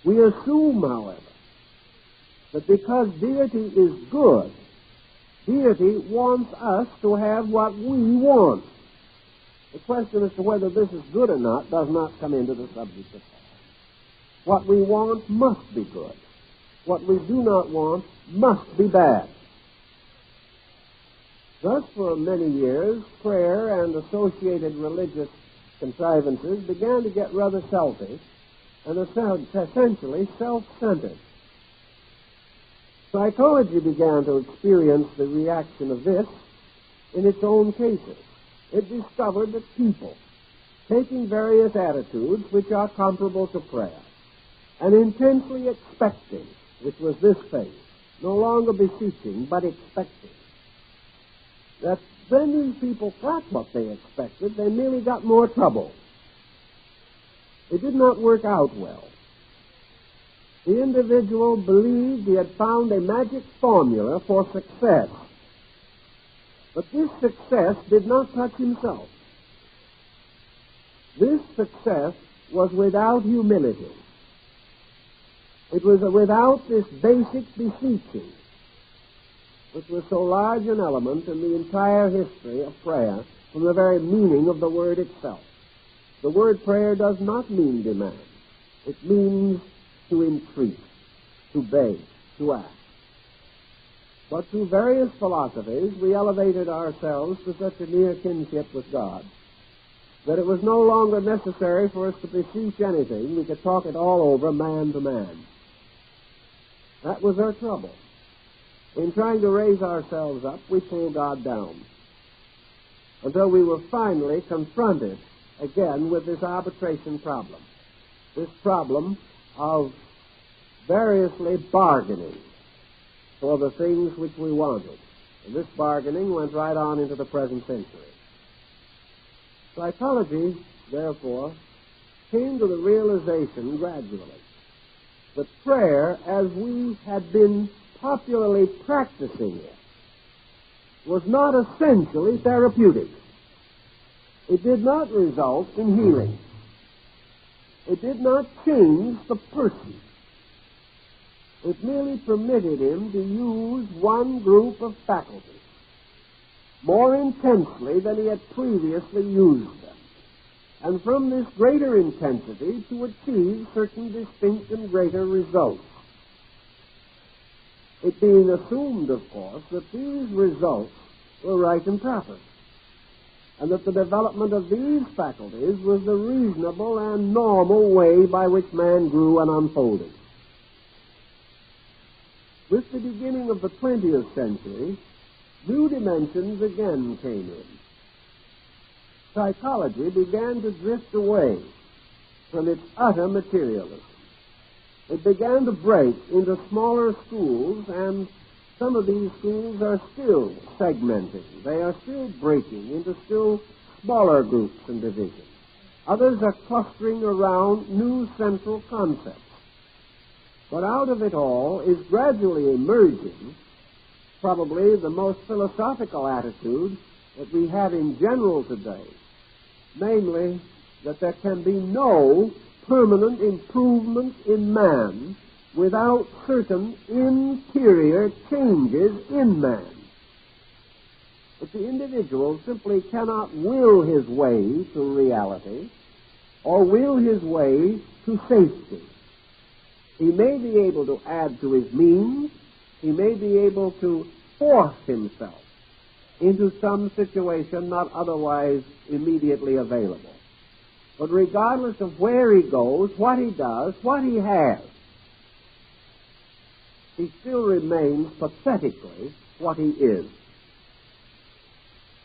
We assume, however, that because deity is good, deity wants us to have what we want. The question as to whether this is good or not does not come into the subject at all. What we want must be good. What we do not want must be bad. Thus, for many years, prayer and associated religious contrivances began to get rather selfish and essentially self-centered. Psychology began to experience the reaction of this in its own cases. It discovered that people, taking various attitudes which are comparable to prayer, and intensely expecting, which was this phase, no longer beseeching, but expecting, that when these people got what they expected, they merely got more trouble. It did not work out well. The individual believed he had found a magic formula for success. But this success did not touch himself. This success was without humility. It was without this basic beseeching, which was so large an element in the entire history of prayer from the very meaning of the word itself. The word prayer does not mean demand. It means to entreat, to beg, to ask. But through various philosophies, we elevated ourselves to such a near kinship with God that it was no longer necessary for us to beseech anything. We could talk it all over man to man. That was our trouble. In trying to raise ourselves up, we pulled God down until we were finally confronted again with this arbitration problem, this problem of variously bargaining for the things which we wanted. And this bargaining went right on into the present century. Psychology, therefore, came to the realization gradually that prayer, as we had been popularly practicing it, was not essentially therapeutic. It did not result in healing. It did not change the person. It merely permitted him to use one group of faculties more intensely than he had previously used them, and from this greater intensity to achieve certain distinct and greater results. It being assumed, of course, that these results were right and proper, and that the development of these faculties was the reasonable and normal way by which man grew and unfolded. With the beginning of the 20th century, new dimensions again came in. Psychology began to drift away from its utter materialism. It began to break into smaller schools, and some of these schools are still segmenting. They are still breaking into still smaller groups and divisions. Others are clustering around new central concepts. But out of it all is gradually emerging probably the most philosophical attitude that we have in general today, namely that there can be no permanent improvement in man without certain interior changes in man. But the individual simply cannot will his way to reality or will his way to safety. He may be able to add to his means. He may be able to force himself into some situation not otherwise immediately available. But regardless of where he goes, what he does, what he has, he still remains pathetically what he is.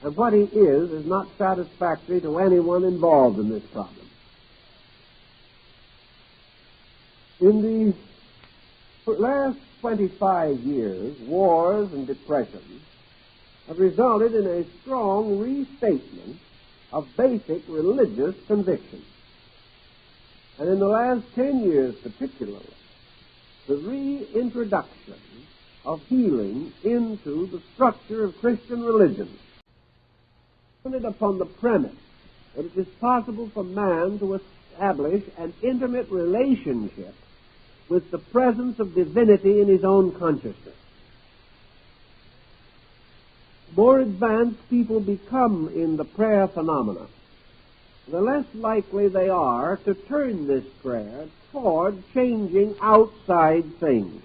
And what he is not satisfactory to anyone involved in this problem. In the last 25 years, wars and depressions have resulted in a strong restatement of basic religious convictions. And in the last 10 years particularly, the reintroduction of healing into the structure of Christian religion, founded upon the premise that it is possible for man to establish an intimate relationship with the presence of divinity in his own consciousness. More advanced people become in the prayer phenomena, the less likely they are to turn this prayer toward changing outside things.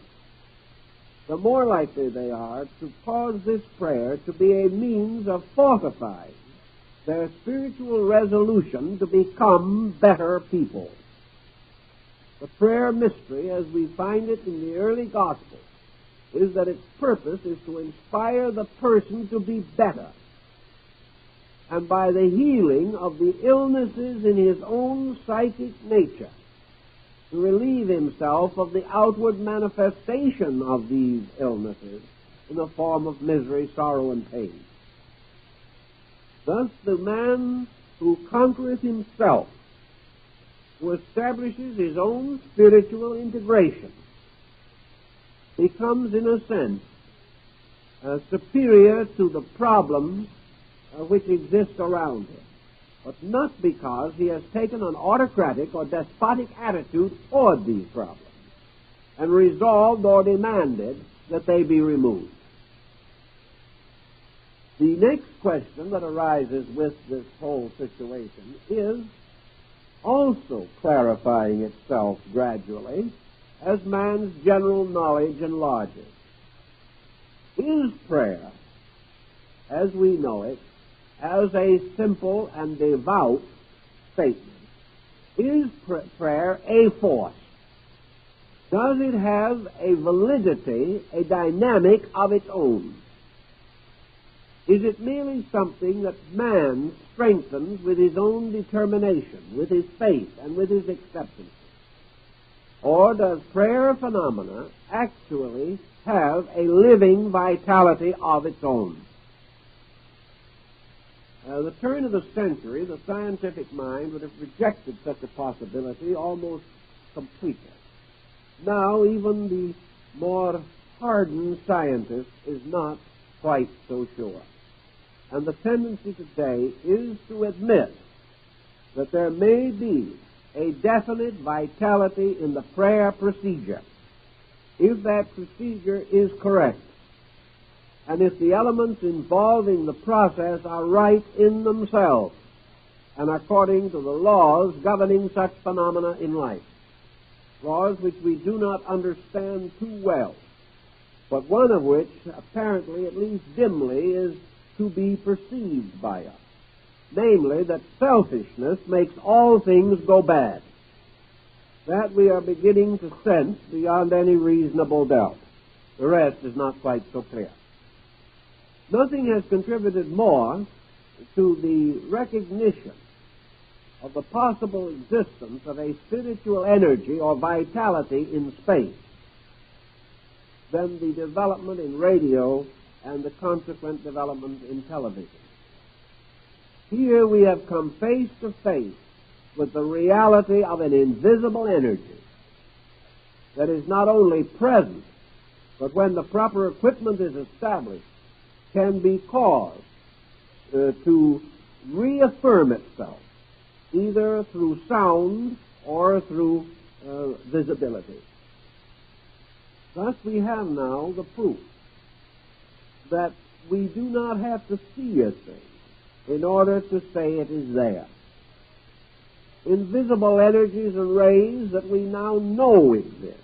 The more likely they are to cause this prayer to be a means of fortifying their spiritual resolution to become better people. The prayer mystery, as we find it in the early Gospels, is that its purpose is to inspire the person to be better, and by the healing of the illnesses in his own psychic nature, to relieve himself of the outward manifestation of these illnesses in the form of misery, sorrow, and pain. Thus, the man who conquereth himself, who establishes his own spiritual integration, becomes, in a sense, superior to the problems which exist around him, but not because he has taken an autocratic or despotic attitude toward these problems and resolved or demanded that they be removed. The next question that arises with this whole situation is also clarifying itself gradually as man's general knowledge enlarges. Is prayer, as we know it, as a simple and devout statement, is prayer a force? Does it have a validity, a dynamic of its own? Is it merely something that man strengthens with his own determination, with his faith, and with his acceptance? Or does prayer phenomena actually have a living vitality of its own? At the turn of the century, the scientific mind would have rejected such a possibility almost completely. now even the more hardened scientist is not quite so sure. And the tendency today is to admit that there may be a definite vitality in the prayer procedure if that procedure is correct, and if the elements involving the process are right in themselves and according to the laws governing such phenomena in life, laws which we do not understand too well, but one of which apparently, at least dimly, is to be perceived by us, namely that selfishness makes all things go bad. That we are beginning to sense beyond any reasonable doubt. The rest is not quite so clear. Nothing has contributed more to the recognition of the possible existence of a spiritual energy or vitality in space than the development in radio and the consequent development in television. Here we have come face to face with the reality of an invisible energy that is not only present, but when the proper equipment is established, can be caused to reaffirm itself, either through sound or through visibility. Thus we have now the proof that we do not have to see a thing in order to say it is there. Invisible energies and rays that we now know exist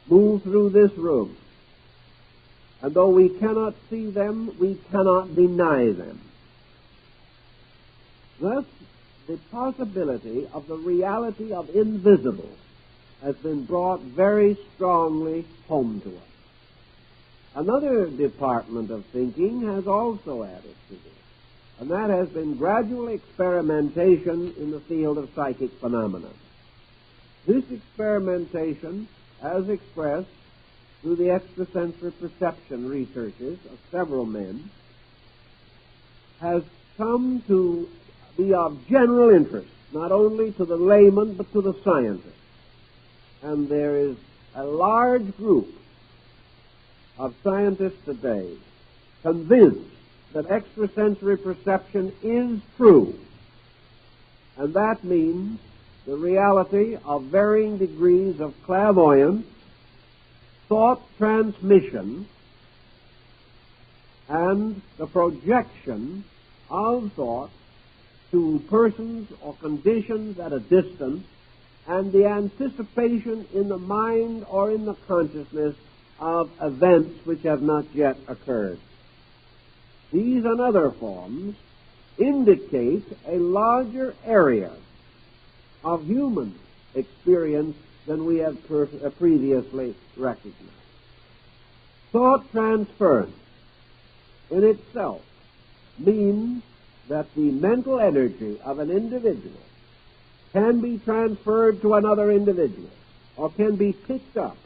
move through this room, and though we cannot see them, we cannot deny them. Thus, the possibility of the reality of invisible has been brought very strongly home to us. Another department of thinking has also added to this, and that has been gradual experimentation in the field of psychic phenomena. This experimentation, as expressed through the extrasensory perception researches of several men, has come to be of general interest, not only to the layman, but to the scientist. And there is a large group of scientists today convinced that extrasensory perception is true, and that means the reality of varying degrees of clairvoyance, thought transmission, and the projection of thought to persons or conditions at a distance, and the anticipation in the mind or in the consciousness of events which have not yet occurred. These and other forms indicate a larger area of human experience than we have previously recognized. Thought transference in itself means that the mental energy of an individual can be transferred to another individual or can be picked up,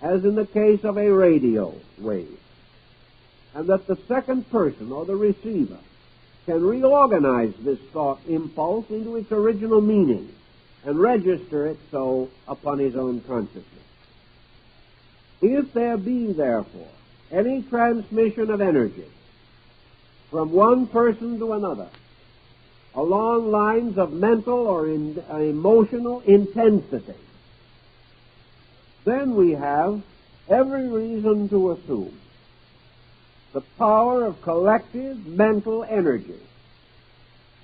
as in the case of a radio wave, and that the second person or the receiver can reorganize this thought impulse into its original meaning and register it so upon his own consciousness. If there be, therefore, any transmission of energy from one person to another along lines of mental or emotional intensity, then we have every reason to assume the power of collective mental energy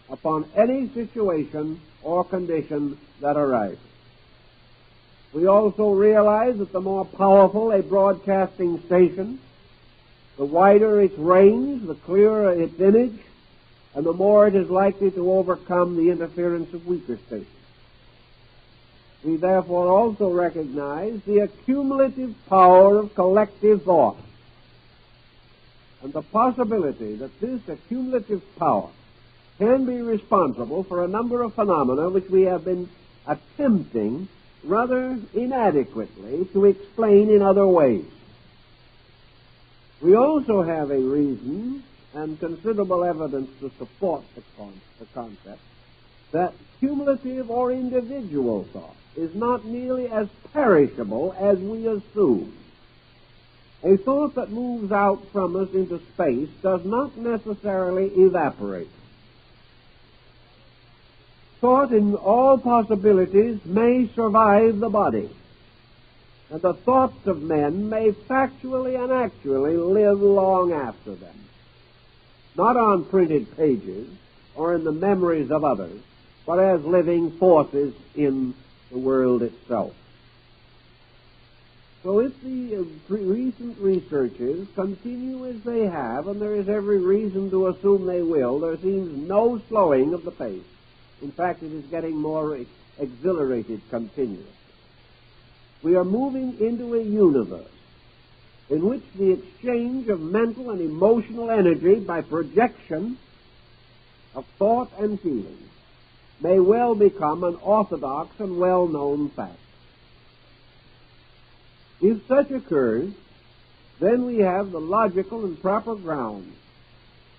upon any situation or condition that arises. We also realize that the more powerful a broadcasting station, the wider its range, the clearer its image, and the more it is likely to overcome the interference of weaker stations. We therefore also recognize the accumulative power of collective thought, and the possibility that this accumulative power can be responsible for a number of phenomena which we have been attempting rather inadequately to explain in other ways. We also have a reason and considerable evidence to support the concept that cumulative or individual thought is not nearly as perishable as we assume. A thought that moves out from us into space does not necessarily evaporate. Thought in all possibilities may survive the body, and the thoughts of men may factually and actually live long after them, not on printed pages or in the memories of others, but as living forces in the world itself. So if the recent researches continue as they have, and there is every reason to assume they will, there seems no slowing of the pace. In fact, it is getting more exhilarated continuously. We are moving into a universe in which the exchange of mental and emotional energy by projection of thought and feeling may well become an orthodox and well-known fact. If such occurs, then we have the logical and proper grounds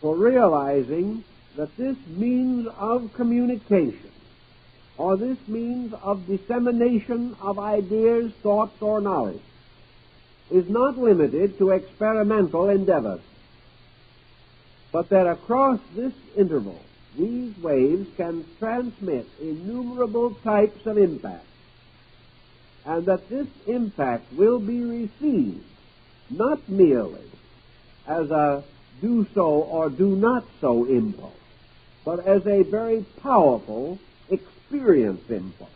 for realizing that this means of communication, or this means of dissemination of ideas, thoughts, or knowledge, is not limited to experimental endeavors, but that across this interval, these waves can transmit innumerable types of impact, and that this impact will be received not merely as a do so or do not so impulse, but as a very powerful experience impulse.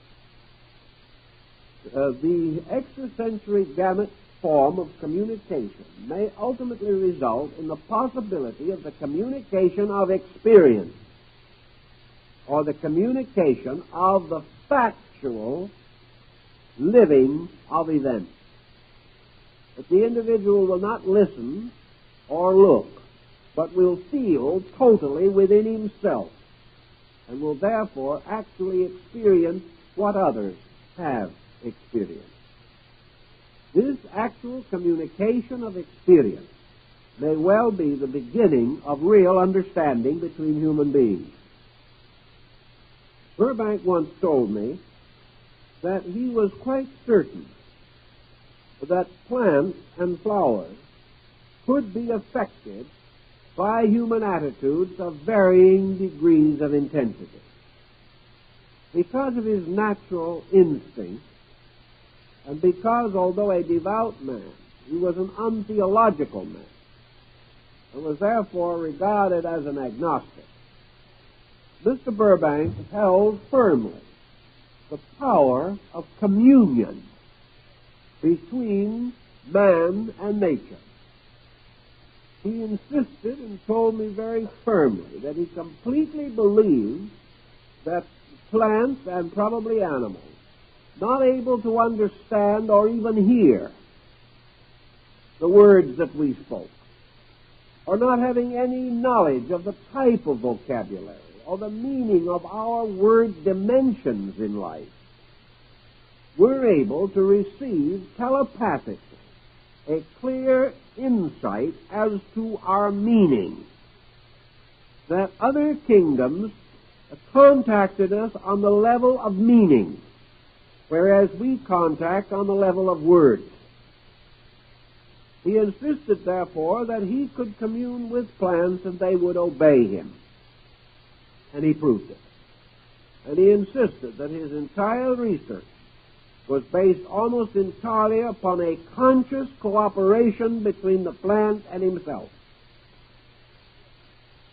The extrasensory gamut form of communication may ultimately result in the possibility of the communication of experience, or the communication of the factual living of events. That the individual will not listen or look, but will feel totally within himself, and will therefore actually experience what others have experienced. This actual communication of experience may well be the beginning of real understanding between human beings. Burbank once told me that he was quite certain that plants and flowers could be affected by human attitudes of varying degrees of intensity. Because of his natural instinct, and because, although a devout man, he was an untheological man, and was therefore regarded as an agnostic, Mr. Burbank held firmly the power of communion between man and nature. He insisted and told me very firmly that he completely believed that plants and probably animals, not able to understand or even hear the words that we spoke, or not having any knowledge of the type of vocabulary or the meaning of our word dimensions in life, we're able to receive telepathically a clear insight as to our meaning, that other kingdoms contacted us on the level of meaning, whereas we contact on the level of words. He insisted, therefore, that he could commune with plants and they would obey him. And he proved it. And he insisted that his entire research was based almost entirely upon a conscious cooperation between the plant and himself.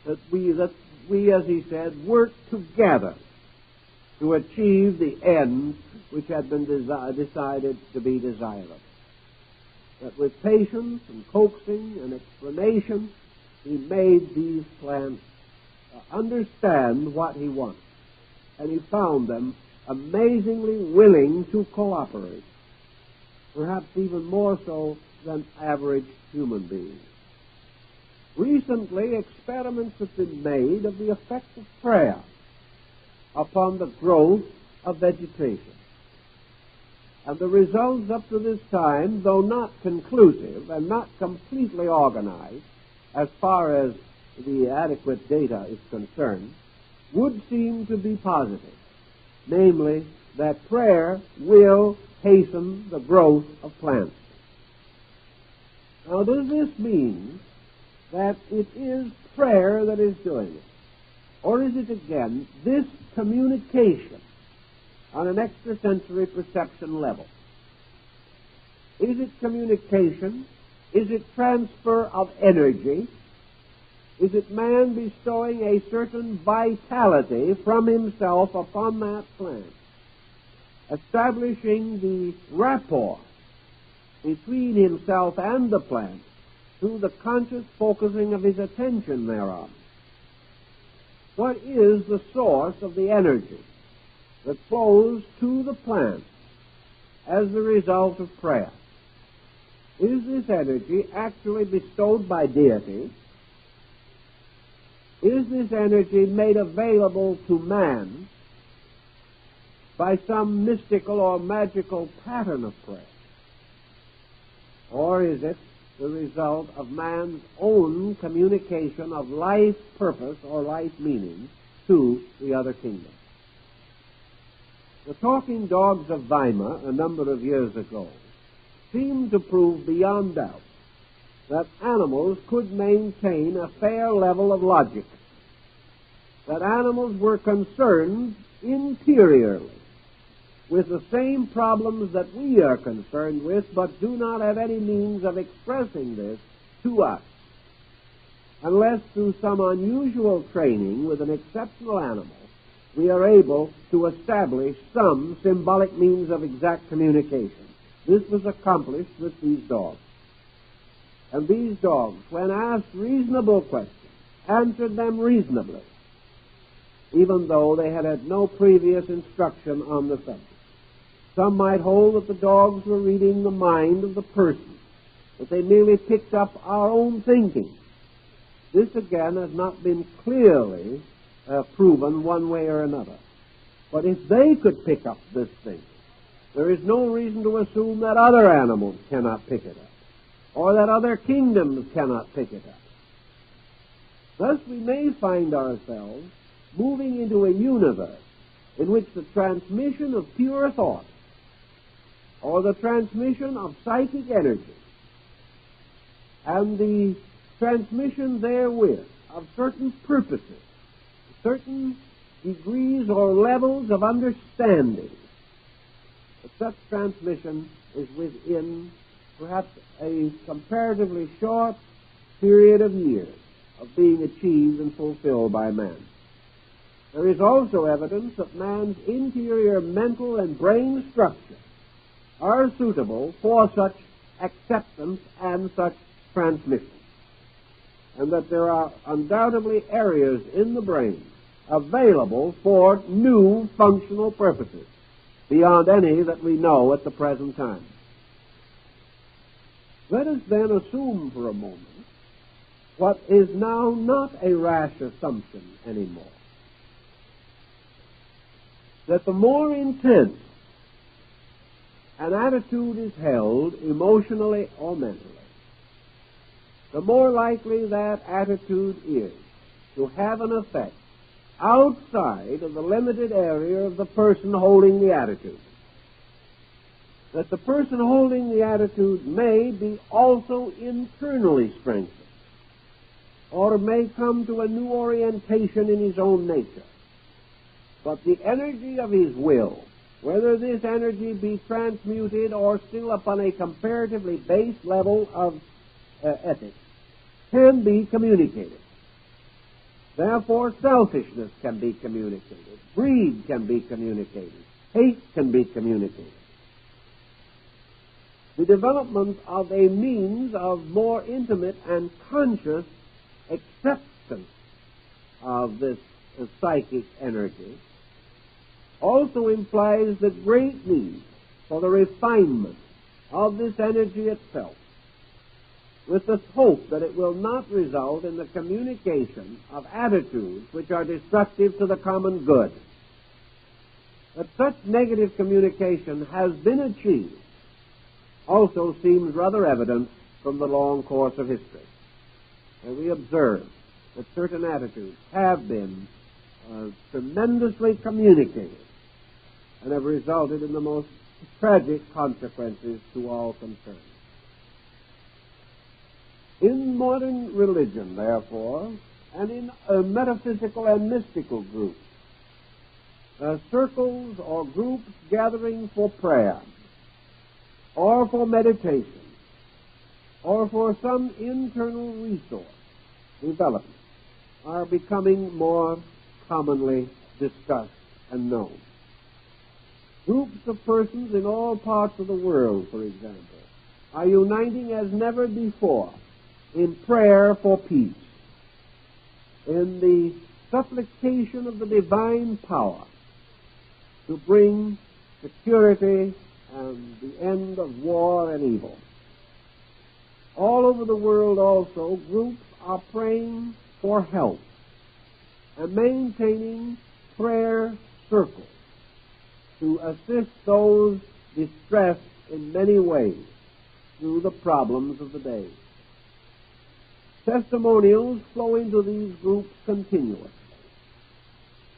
That we, as he said, work together to achieve the end which had been decided to be desirable. That with patience and coaxing and explanation, he made these plants understand what he wanted. And he found them amazingly willing to cooperate, perhaps even more so than average human beings. Recently, experiments have been made of the effect of prayer upon the growth of vegetation. And the results up to this time, though not conclusive and not completely organized as far as the adequate data is concerned, would seem to be positive. Namely, that prayer will hasten the growth of plants. Now, does this mean that it is prayer that is doing it? Or is it, again, this communication on an extrasensory perception level? Is it communication? Is it transfer of energy? Is it man bestowing a certain vitality from himself upon that plant, establishing the rapport between himself and the plant through the conscious focusing of his attention thereon? What is the source of the energy that flows to the plant as the result of prayer? Is this energy actually bestowed by deity? Is this energy made available to man by some mystical or magical pattern of prayer? Or is it the result of man's own communication of life purpose or life meaning to the other kingdom? The talking dogs of Weimar, a number of years ago, seemed to prove beyond doubt that animals could maintain a fair level of logic, that animals were concerned interiorly with the same problems that we are concerned with, but do not have any means of expressing this to us, unless through some unusual training with an exceptional animal we are able to establish some symbolic means of exact communication. This was accomplished with these dogs. And these dogs, when asked reasonable questions, answered them reasonably, even though they had had no previous instruction on the subject. Some might hold that the dogs were reading the mind of the person, that they merely picked up our own thinking. This, again, has not been clearly proven one way or another. But if they could pick up this thing, there is no reason to assume that other animals cannot pick it up, or that other kingdoms cannot pick it up. Thus, we may find ourselves moving into a universe in which the transmission of pure thought, or the transmission of psychic energy, and the transmission therewith of certain purposes, certain degrees or levels of understanding, that such transmission is within perhaps a comparatively short period of years of being achieved and fulfilled by man. There is also evidence that man's interior mental and brain structure are suitable for such acceptance and such transmission, and that there are undoubtedly areas in the brain available for new functional purposes beyond any that we know at the present time. Let us then assume for a moment what is now not a rash assumption anymore, that the more intense an attitude is held emotionally or mentally, the more likely that attitude is to have an effect outside of the limited area of the person holding the attitude. That the person holding the attitude may be also internally strengthened, or may come to a new orientation in his own nature. But the energy of his will, whether this energy be transmuted or still upon a comparatively base level of ethics, can be communicated. Therefore, selfishness can be communicated. Greed can be communicated. Hate can be communicated. The development of a means of more intimate and conscious acceptance of this psychic energy also implies the great need for the refinement of this energy itself, with the hope that it will not result in the communication of attitudes which are destructive to the common good. That such negative communication has been achieved also seems rather evident from the long course of history, where we observe that certain attitudes have been tremendously communicated and have resulted in the most tragic consequences to all concerned. In modern religion, therefore, and in metaphysical and mystical groups, circles or groups gathering for prayer, or for meditation, or for some internal resource development, are becoming more commonly discussed and known. Groups of persons in all parts of the world, for example, are uniting as never before in prayer for peace, in the supplication of the divine power to bring security and the end of war and evil. All over the world also, groups are praying for help and maintaining prayer circles to assist those distressed in many ways through the problems of the day. Testimonials flow into these groups continuously.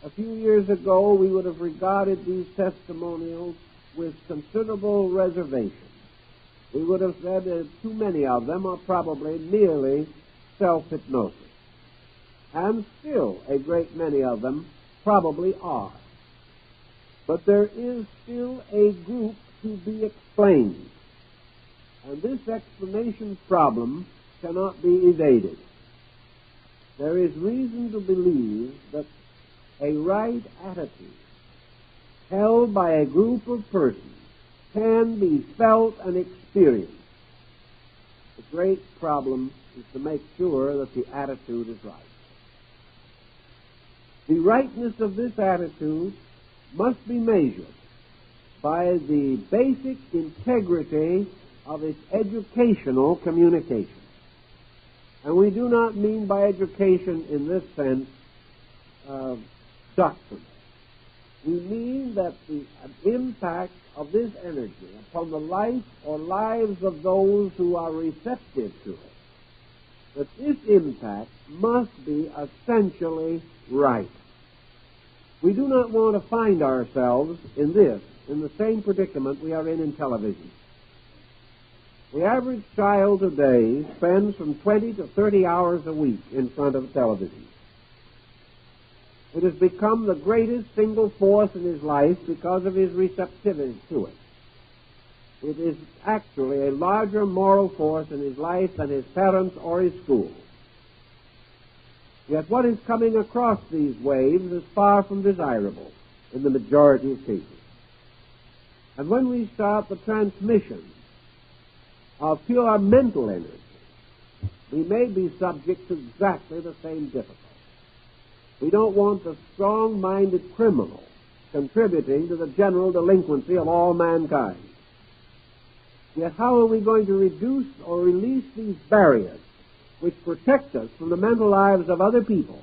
A few years ago, we would have regarded these testimonials with considerable reservation. We would have said that too many of them are probably merely self-hypnosis. And still, a great many of them probably are. But there is still a group to be explained. And this explanation problem cannot be evaded. There is reason to believe that a right attitude held by a group of persons can be felt and experienced. The great problem is to make sure that the attitude is right. The rightness of this attitude must be measured by the basic integrity of its educational communication. And we do not mean by education in this sense doctrine. We mean that the impact of this energy upon the life or lives of those who are receptive to it, that this impact must be essentially right. We do not want to find ourselves in the same predicament we are in television. The average child today spends from 20 to 30 hours a week in front of television. It has become the greatest single force in his life because of his receptivity to it. It is actually a larger moral force in his life than his parents or his school. Yet what is coming across these waves is far from desirable in the majority of cases. And when we start the transmission of pure mental energy, we may be subject to exactly the same difficulty. We don't want the strong-minded criminal contributing to the general delinquency of all mankind. Yet how are we going to reduce or release these barriers which protect us from the mental lives of other people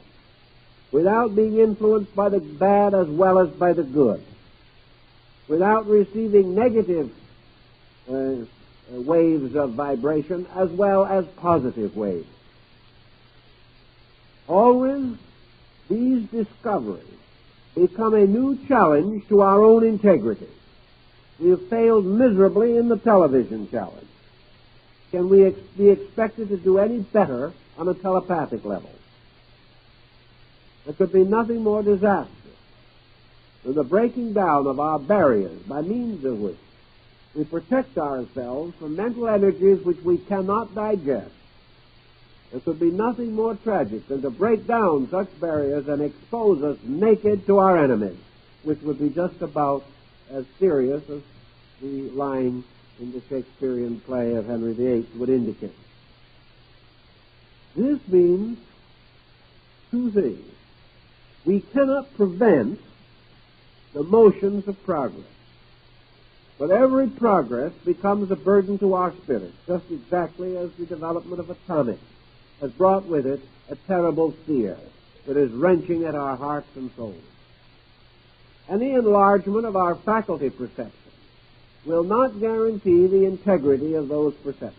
without being influenced by the bad as well as by the good, without receiving negative waves of vibration as well as positive waves? Always these discoveries become a new challenge to our own integrity. We have failed miserably in the television challenge. Can we be expected to do any better on a telepathic level? There could be nothing more disastrous than the breaking down of our barriers by means of which we protect ourselves from mental energies which we cannot digest. There could be nothing more tragic than to break down such barriers and expose us naked to our enemies, which would be just about as serious as the line in the Shakespearean play of Henry VIII would indicate. This means two things. We cannot prevent the motions of progress, but every progress becomes a burden to our spirit, just exactly as the development of atomics has brought with it a terrible fear that is wrenching at our hearts and souls. Any enlargement of our faculty perception will not guarantee the integrity of those perceptions.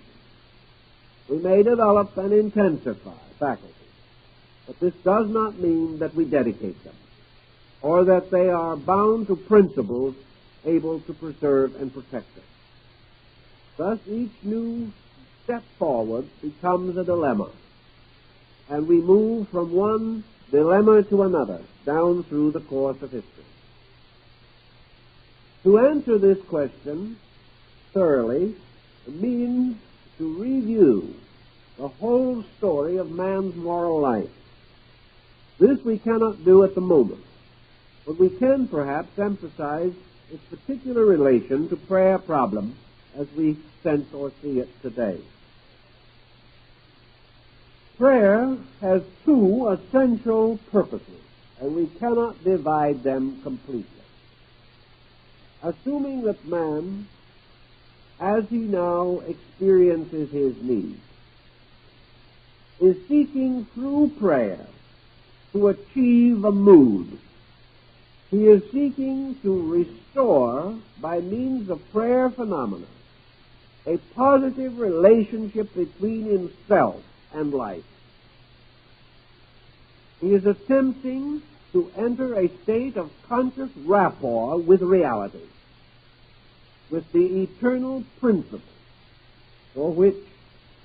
We may develop and intensify faculties, but this does not mean that we dedicate them, or that they are bound to principles able to preserve and protect us. Thus, each new step forward becomes a dilemma, and we move from one dilemma to another down through the course of history. To answer this question thoroughly means to review the whole story of man's moral life. This we cannot do at the moment, but we can perhaps emphasize its particular relation to prayer problem as we sense or see it today. Prayer has two essential purposes, and we cannot divide them completely. Assuming that man, as he now experiences his need, is seeking through prayer to achieve a mood. He is seeking to restore, by means of prayer phenomena, a positive relationship between himself and life. He is attempting to enter a state of conscious rapport with reality, with the eternal principle for which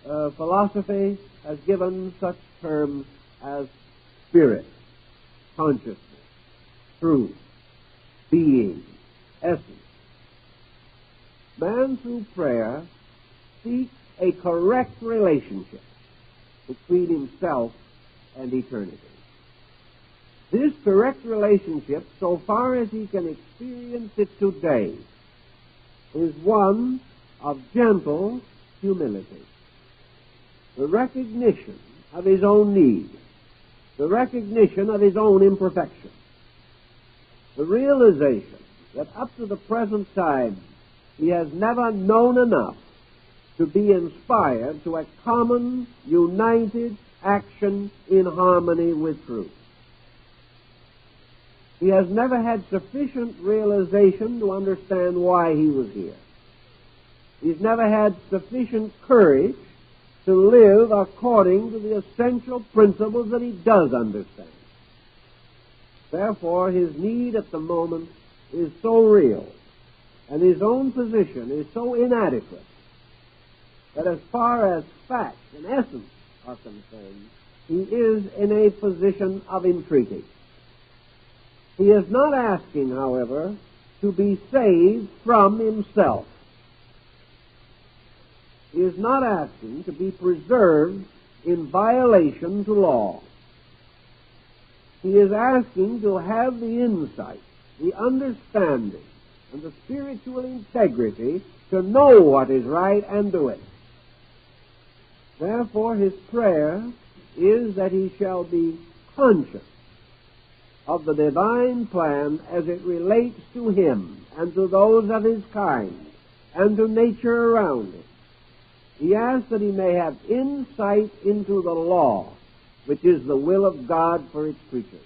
philosophy has given such terms as spirit, consciousness, truth, being, essence. Man, through prayer, seeks a correct relationship between himself and eternity. This correct relationship, so far as he can experience it today, is one of gentle humility. The recognition of his own need, the recognition of his own imperfection, the realization that up to the present time he has never known enough to be inspired to a common, united action in harmony with truth. He has never had sufficient realization to understand why he was here. He's never had sufficient courage to live according to the essential principles that he does understand. Therefore, his need at the moment is so real, and his own position is so inadequate, that as far as facts and essence are concerned, he is in a position of entreaty. He is not asking, however, to be saved from himself. He is not asking to be preserved in violation to law. He is asking to have the insight, the understanding, and the spiritual integrity to know what is right and do it. Therefore, his prayer is that he shall be conscious of the divine plan as it relates to him and to those of his kind and to nature around him. He asks that he may have insight into the law, which is the will of God for its creatures.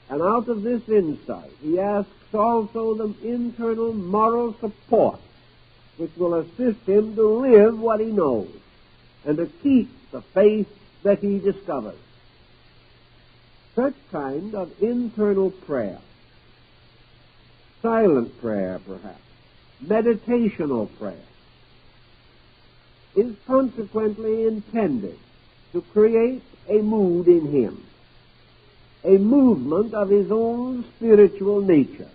And out of this insight, he asks also the internal moral support which will assist him to live what he knows and to keep the faith that he discovers. Such kind of internal prayer, silent prayer perhaps, meditational prayer, is consequently intended to create a mood in him, a movement of his own spiritual nature,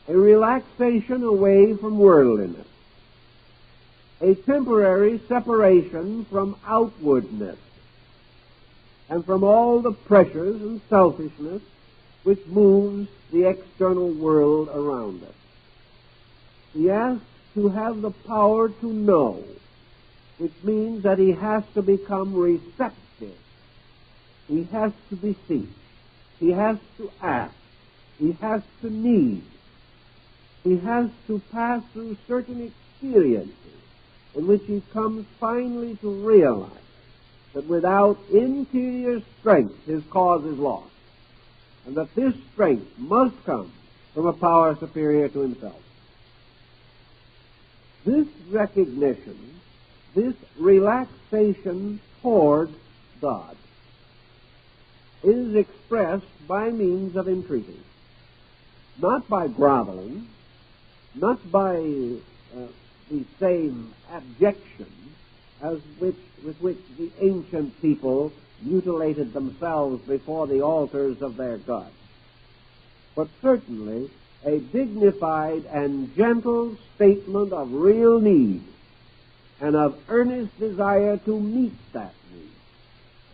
a relaxation away from worldliness, a temporary separation from outwardness, and from all the pressures and selfishness which moves the external world around us. He asks to have the power to know, which means that he has to become receptive. He has to beseech. He has to ask. He has to need. He has to pass through certain experiences in which he comes finally to realize that without interior strength his cause is lost, and that this strength must come from a power superior to himself. This recognition, this relaxation toward God, is expressed by means of entreaty. not by groveling, not by the same abjection with which the ancient people mutilated themselves before the altars of their gods, but certainly a dignified and gentle statement of real need and of earnest desire to meet that need,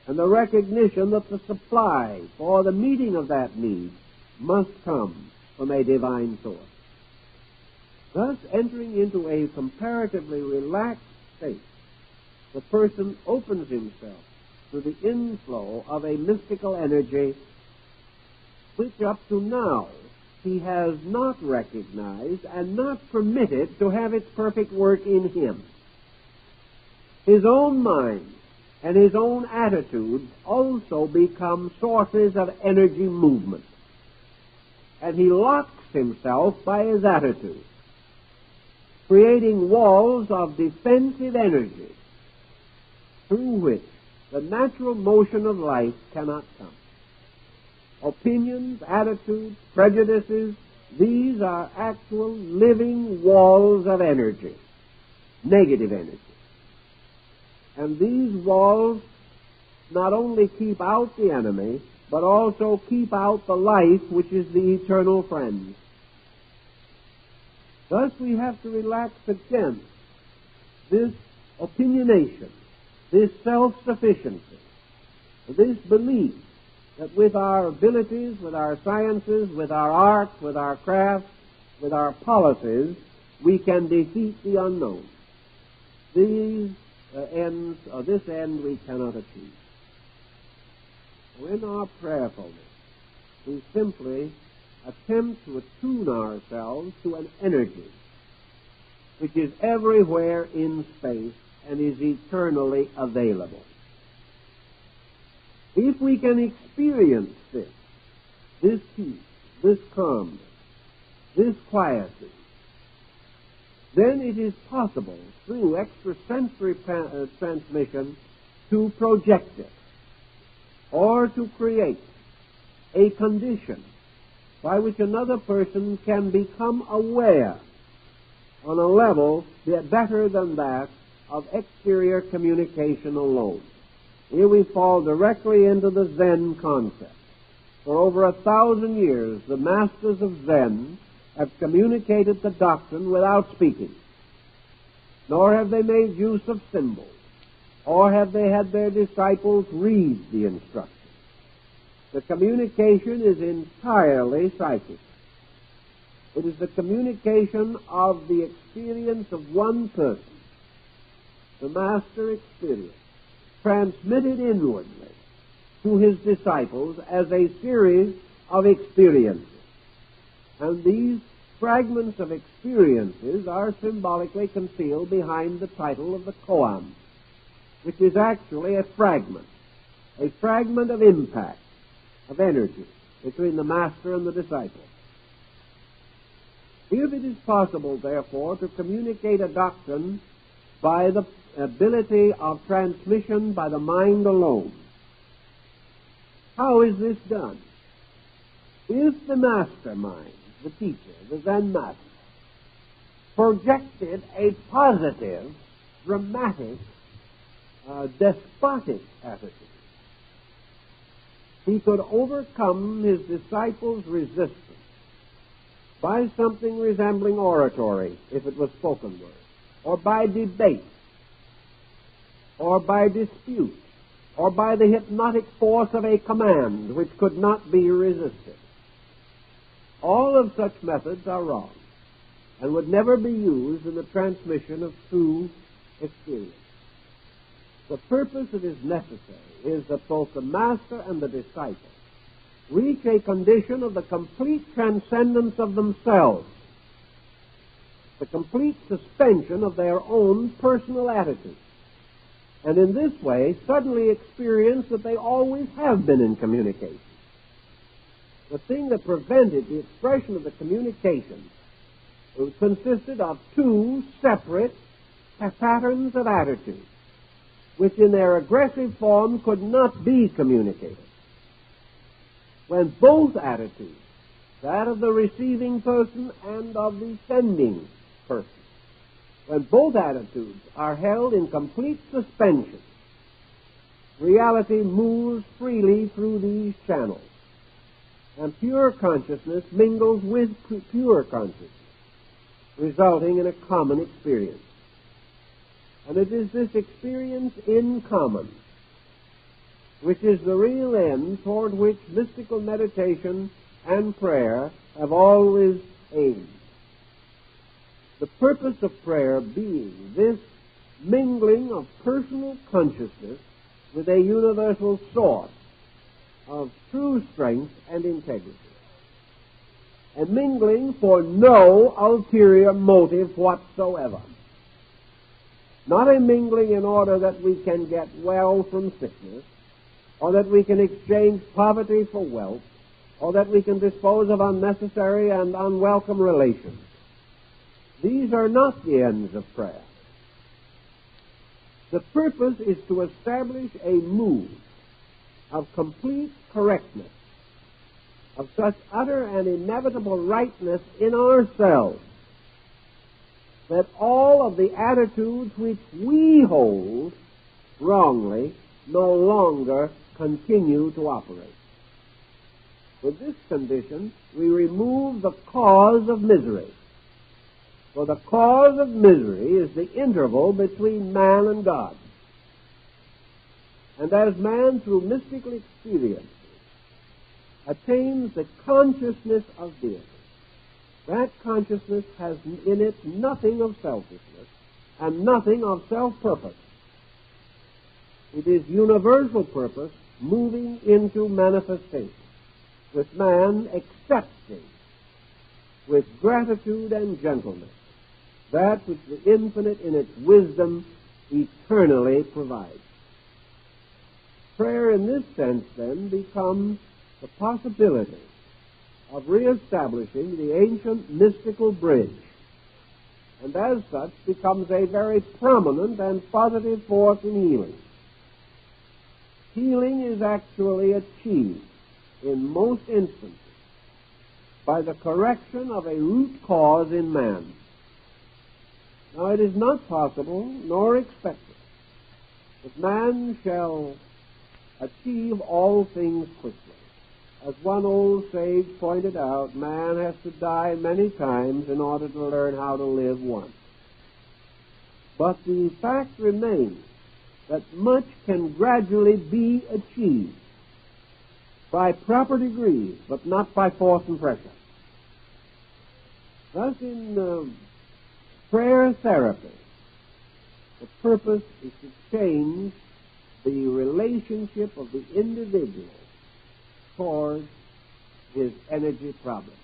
and the recognition that the supply for the meeting of that need must come from a divine source. Thus, entering into a comparatively relaxed state, the person opens himself to the inflow of a mystical energy which up to now he has not recognized and not permitted to have its perfect work in him. His own mind and his own attitudes also become sources of energy movement, and he locks himself by his attitude, creating walls of defensive energy through which the natural motion of life cannot come. Opinions, attitudes, prejudices, these are actual living walls of energy, negative energy. And these walls not only keep out the enemy, but also keep out the life which is the eternal friend. Thus we have to relax against this opinionation, this self-sufficiency, this belief that with our abilities, with our sciences, with our art, with our crafts, with our policies, we can defeat the unknown. This end we cannot achieve. So in our prayerfulness, we simply attempt to attune ourselves to an energy which is everywhere in space and is eternally available. If we can experience this peace, this calmness, this quietude, then it is possible through extrasensory transmission to project it or to create a condition by which another person can become aware on a level better than that of exterior communication alone. Here we fall directly into the Zen concept. For over 1,000 years, the masters of Zen have communicated the doctrine without speaking, nor have they made use of symbols, or have they had their disciples read the instructions. The communication is entirely psychic. It is the communication of the experience of one person, the master experience, transmitted inwardly to his disciples as a series of experiences. And these fragments of experiences are symbolically concealed behind the title of the koan, which is actually a fragment of impact, of energy between the master and the disciple. If it is possible, therefore, to communicate a doctrine by the ability of transmission by the mind alone, how is this done? If the mastermind, the teacher, the Zen master, projected a positive, dramatic, despotic attitude, he could overcome his disciples' resistance by something resembling oratory, if it was spoken word, or by debate, or by dispute, or by the hypnotic force of a command which could not be resisted. All of such methods are wrong and would never be used in the transmission of true experience. The purpose that is necessary is that both the master and the disciple reach a condition of the complete transcendence of themselves, the complete suspension of their own personal attitude, and in this way suddenly experience that they always have been in communication. The thing that prevented the expression of the communication consisted of two separate patterns of attitude, which in their aggressive form could not be communicated. When both attitudes that of the receiving person and of the sending person. When both attitudes are held in complete suspension, reality moves freely through these channels, and pure consciousness mingles with pure consciousness, resulting in a common experience. And it is this experience in common which is the real end toward which mystical meditation and prayer have always aimed. The purpose of prayer being this mingling of personal consciousness with a universal source of true strength and integrity. A mingling for no ulterior motive whatsoever. Not a mingling in order that we can get well from sickness, or that we can exchange poverty for wealth, or that we can dispose of unnecessary and unwelcome relations. These are not the ends of prayer. The purpose is to establish a mood of complete correctness, of such utter and inevitable rightness in ourselves, that all of the attitudes which we hold wrongly no longer continue to operate. With this condition, we remove the cause of misery. For the cause of misery is the interval between man and God. And as man, through mystical experiences, attains the consciousness of deity, that consciousness has in it nothing of selfishness and nothing of self-purpose. It is universal purpose moving into manifestation, with man accepting with gratitude and gentleness that which the infinite in its wisdom eternally provides. Prayer in this sense, then, becomes the possibility of reestablishing the ancient mystical bridge, and as such becomes a very prominent and positive force in healing. Healing is actually achieved in most instances by the correction of a root cause in man. Now, it is not possible nor expected that man shall achieve all things quickly. As one old sage pointed out, man has to die many times in order to learn how to live once. But the fact remains that much can gradually be achieved by proper degrees, but not by force and pressure. Thus, in prayer therapy, the purpose is to change the relationship of the individual towards his energy problem.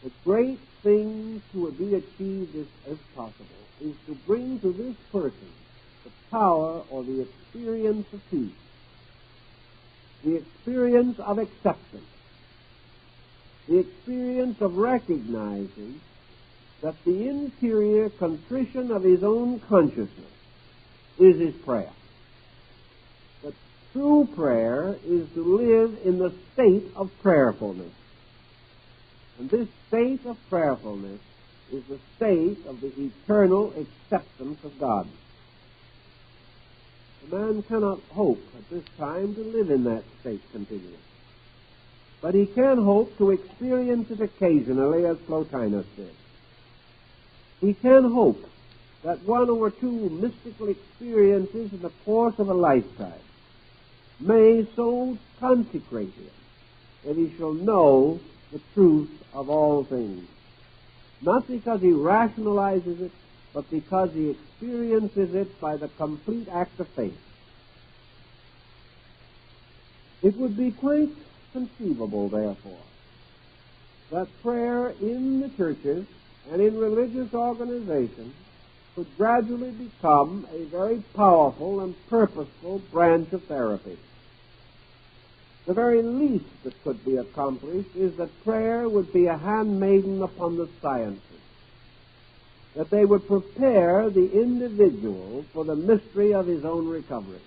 The great thing to be achieved as possible is to bring to this person the power or the experience of peace, the experience of acceptance, the experience of recognizing that the interior contrition of his own consciousness is his prayer. That true prayer is to live in the state of prayerfulness. And this state of prayerfulness is the state of the eternal acceptance of God. A man cannot hope at this time to live in that state continually. But he can hope to experience it occasionally, as Plotinus did. He can hope that one or two mystical experiences in the course of a lifetime may so consecrate him that he shall know the truth of all things. Not because he rationalizes it, but because he experiences it by the complete act of faith. It would be quite conceivable, therefore, that prayer in the churches and in religious organizations could gradually become a very powerful and purposeful branch of therapy. The very least that could be accomplished is that prayer would be a handmaiden upon the sciences, that they would prepare the individual for the mystery of his own recovery.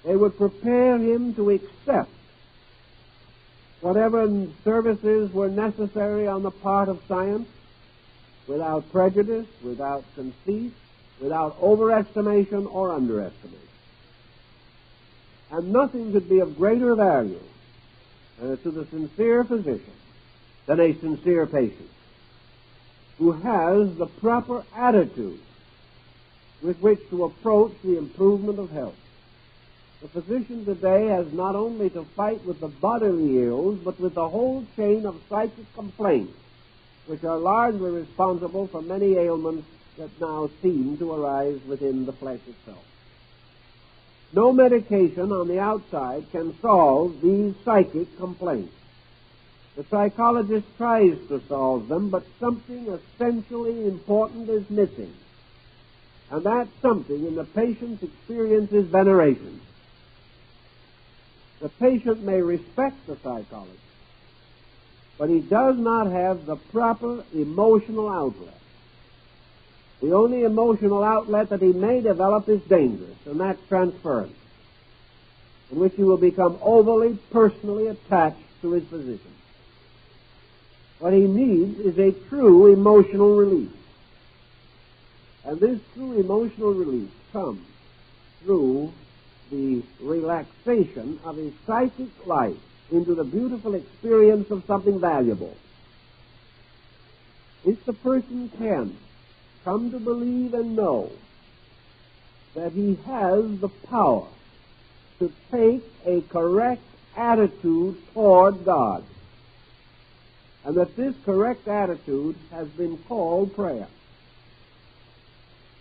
They would prepare him to accept whatever services were necessary on the part of science, without prejudice, without conceit, without overestimation or underestimation. And nothing could be of greater value to the sincere physician than a sincere patient who has the proper attitude with which to approach the improvement of health. The physician today has not only to fight with the bodily ills, but with the whole chain of psychic complaints, which are largely responsible for many ailments that now seem to arise within the flesh itself. No medication on the outside can solve these psychic complaints. The psychologist tries to solve them, but something essentially important is missing. And that something in the patient's experience is veneration. The patient may respect the psychologist, but he does not have the proper emotional outlet. The only emotional outlet that he may develop is dangerous, and that's transference, in which he will become overly personally attached to his physician. What he needs is a true emotional release. And this true emotional release comes through the relaxation of his psychic life into the beautiful experience of something valuable. If the person can come to believe and know that he has the power to take a correct attitude toward God, and that this correct attitude has been called prayer.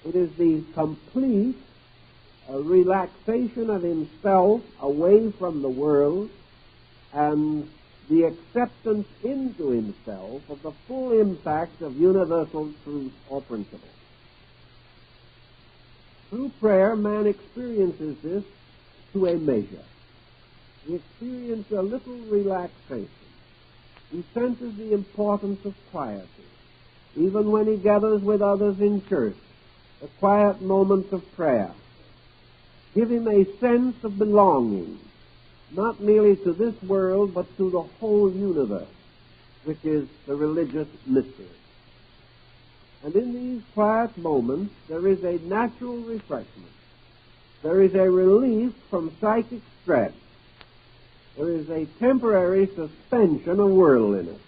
It is the complete relaxation of himself away from the world and the acceptance into himself of the full impact of universal truth or principle. Through prayer, man experiences this to a measure. He experiences a little relaxation. He senses the importance of quietude. Even when he gathers with others in church, the quiet moments of prayer give him a sense of belonging, not merely to this world, but to the whole universe, which is the religious mystery. And in these quiet moments, there is a natural refreshment. There is a relief from psychic stress. There is a temporary suspension of worldliness.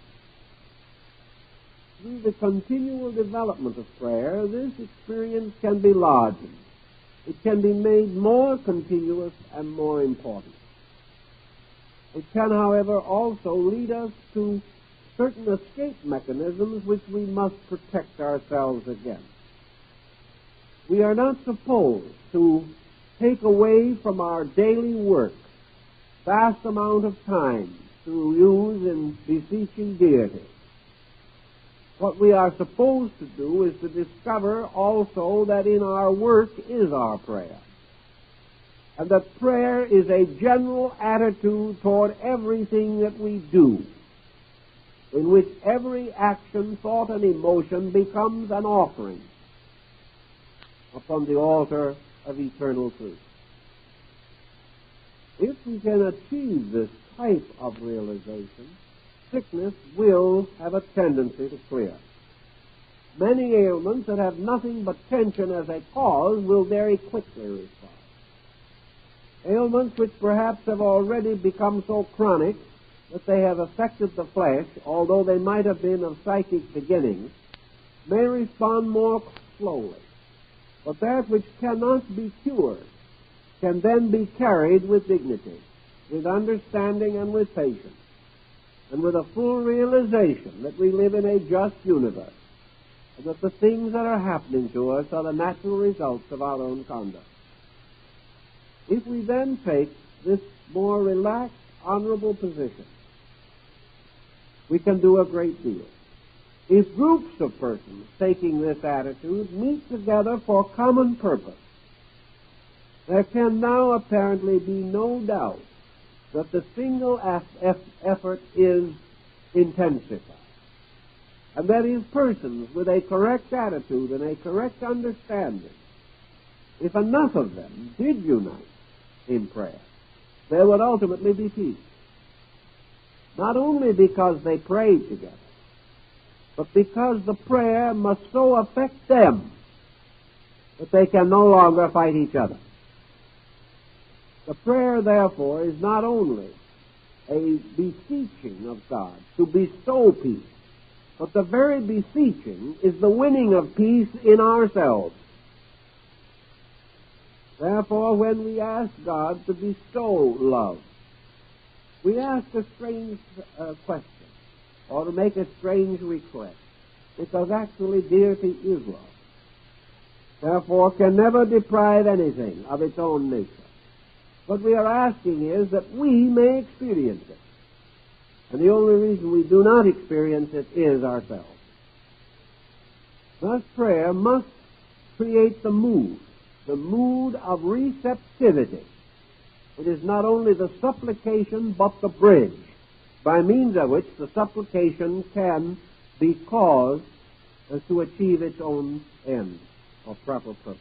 Through the continual development of prayer, this experience can be largened. It can be made more continuous and more important. It can, however, also lead us to certain escape mechanisms which we must protect ourselves against. We are not supposed to take away from our daily work vast amount of time to use in beseeching deity. What we are supposed to do is to discover also that in our work is our prayer, and that prayer is a general attitude toward everything that we do, in which every action, thought, and emotion becomes an offering upon the altar of eternal truth. If we can achieve this type of realization, sickness will have a tendency to clear. Many ailments that have nothing but tension as a cause will very quickly respond. Ailments which perhaps have already become so chronic that they have affected the flesh, although they might have been of psychic beginnings, may respond more slowly. But that which cannot be cured can then be carried with dignity, with understanding and with patience, and with a full realization that we live in a just universe, and that the things that are happening to us are the natural results of our own conduct. If we then take this more relaxed, honorable position, we can do a great deal. If groups of persons taking this attitude meet together for common purpose, there can now apparently be no doubt that the single effort is intensified, and that if persons with a correct attitude and a correct understanding, if enough of them did unite in prayer, there would ultimately be peace. not only because they prayed together, but because the prayer must so affect them that they can no longer fight each other. The prayer, therefore, is not only a beseeching of God to bestow peace, but the very beseeching is the winning of peace in ourselves. Therefore, when we ask God to bestow love, we ask a strange question, or to make a strange request, because actually deity is love. Therefore, can never deprive anything of its own nature. What we are asking is that we may experience it. And the only reason we do not experience it is ourselves. Thus, prayer must create the mood of receptivity. It is not only the supplication, but the bridge, by means of which the supplication can be caused to achieve its own end or proper purpose.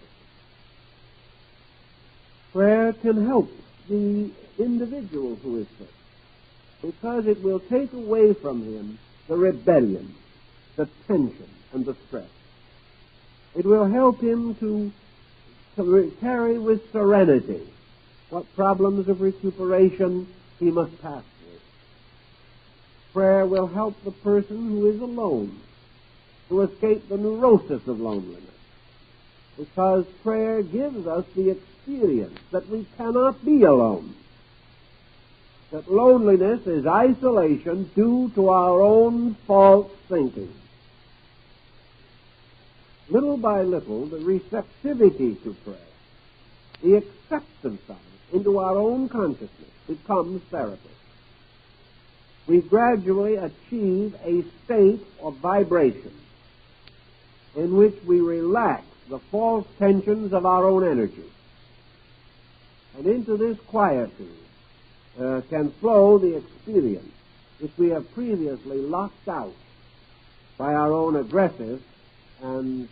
Prayer can help the individual who is sick, because it will take away from him the rebellion, the tension, and the stress. It will help him to carry with serenity what problems of recuperation he must pass through. Prayer will help the person who is alone to escape the neurosis of loneliness, because prayer gives us the experience that we cannot be alone, that loneliness is isolation due to our own false thinking. Little by little, the receptivity to prayer, the acceptance of it into our own consciousness, becomes therapy. We gradually achieve a state of vibration in which we relax the false tensions of our own energy. And into this quietude can flow the experience which we have previously locked out by our own aggressive and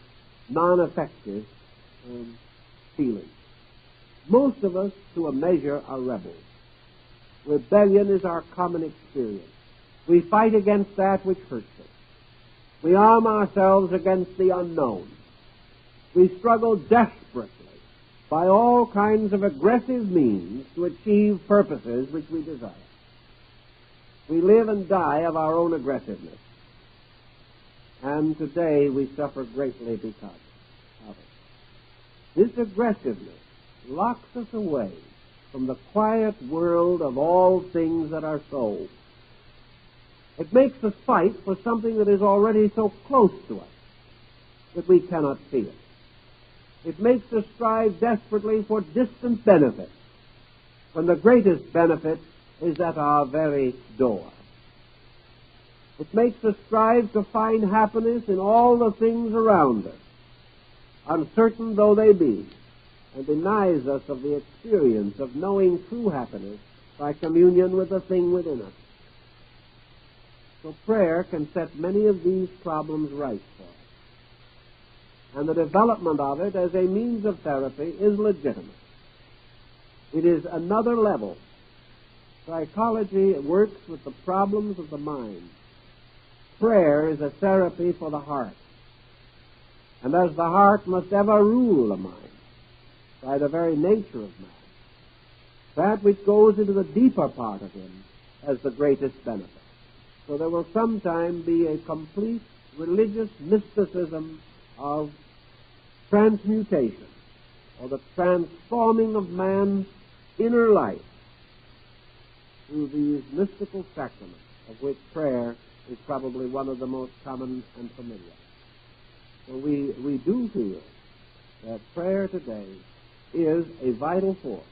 non-effective feelings. Most of us, to a measure, are rebels. Rebellion is our common experience. We fight against that which hurts us. We arm ourselves against the unknown. We struggle desperately by all kinds of aggressive means to achieve purposes which we desire. We live and die of our own aggressiveness. And today we suffer greatly because of it. This aggressiveness locks us away from the quiet world of all things that are soul. It makes us fight for something that is already so close to us that we cannot see it. It makes us strive desperately for distant benefits, when the greatest benefit is at our very door. It makes us strive to find happiness in all the things around us, uncertain though they be, and denies us of the experience of knowing true happiness by communion with the thing within us. So prayer can set many of these problems right for us. And the development of it as a means of therapy is legitimate. It is another level. Psychology works with the problems of the mind. Prayer is a therapy for the heart. And as the heart must ever rule the mind, by the very nature of man, that which goes into the deeper part of him has the greatest benefit. So there will sometime be a complete religious mysticism of transmutation, or the transforming of man's inner life through these mystical sacraments, of which prayer is probably one of the most common and familiar. So we do feel that prayer today is a vital force,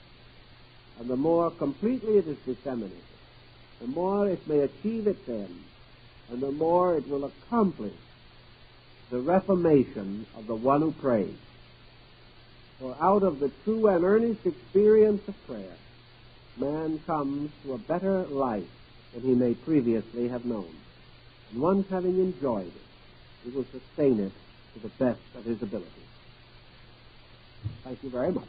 and the more completely it is disseminated, the more it may achieve its end, and the more it will accomplish the reformation of the one who prays. For out of the true and earnest experience of prayer, man comes to a better life than he may previously have known. And once having enjoyed it, he will sustain it to the best of his ability. Thank you very much.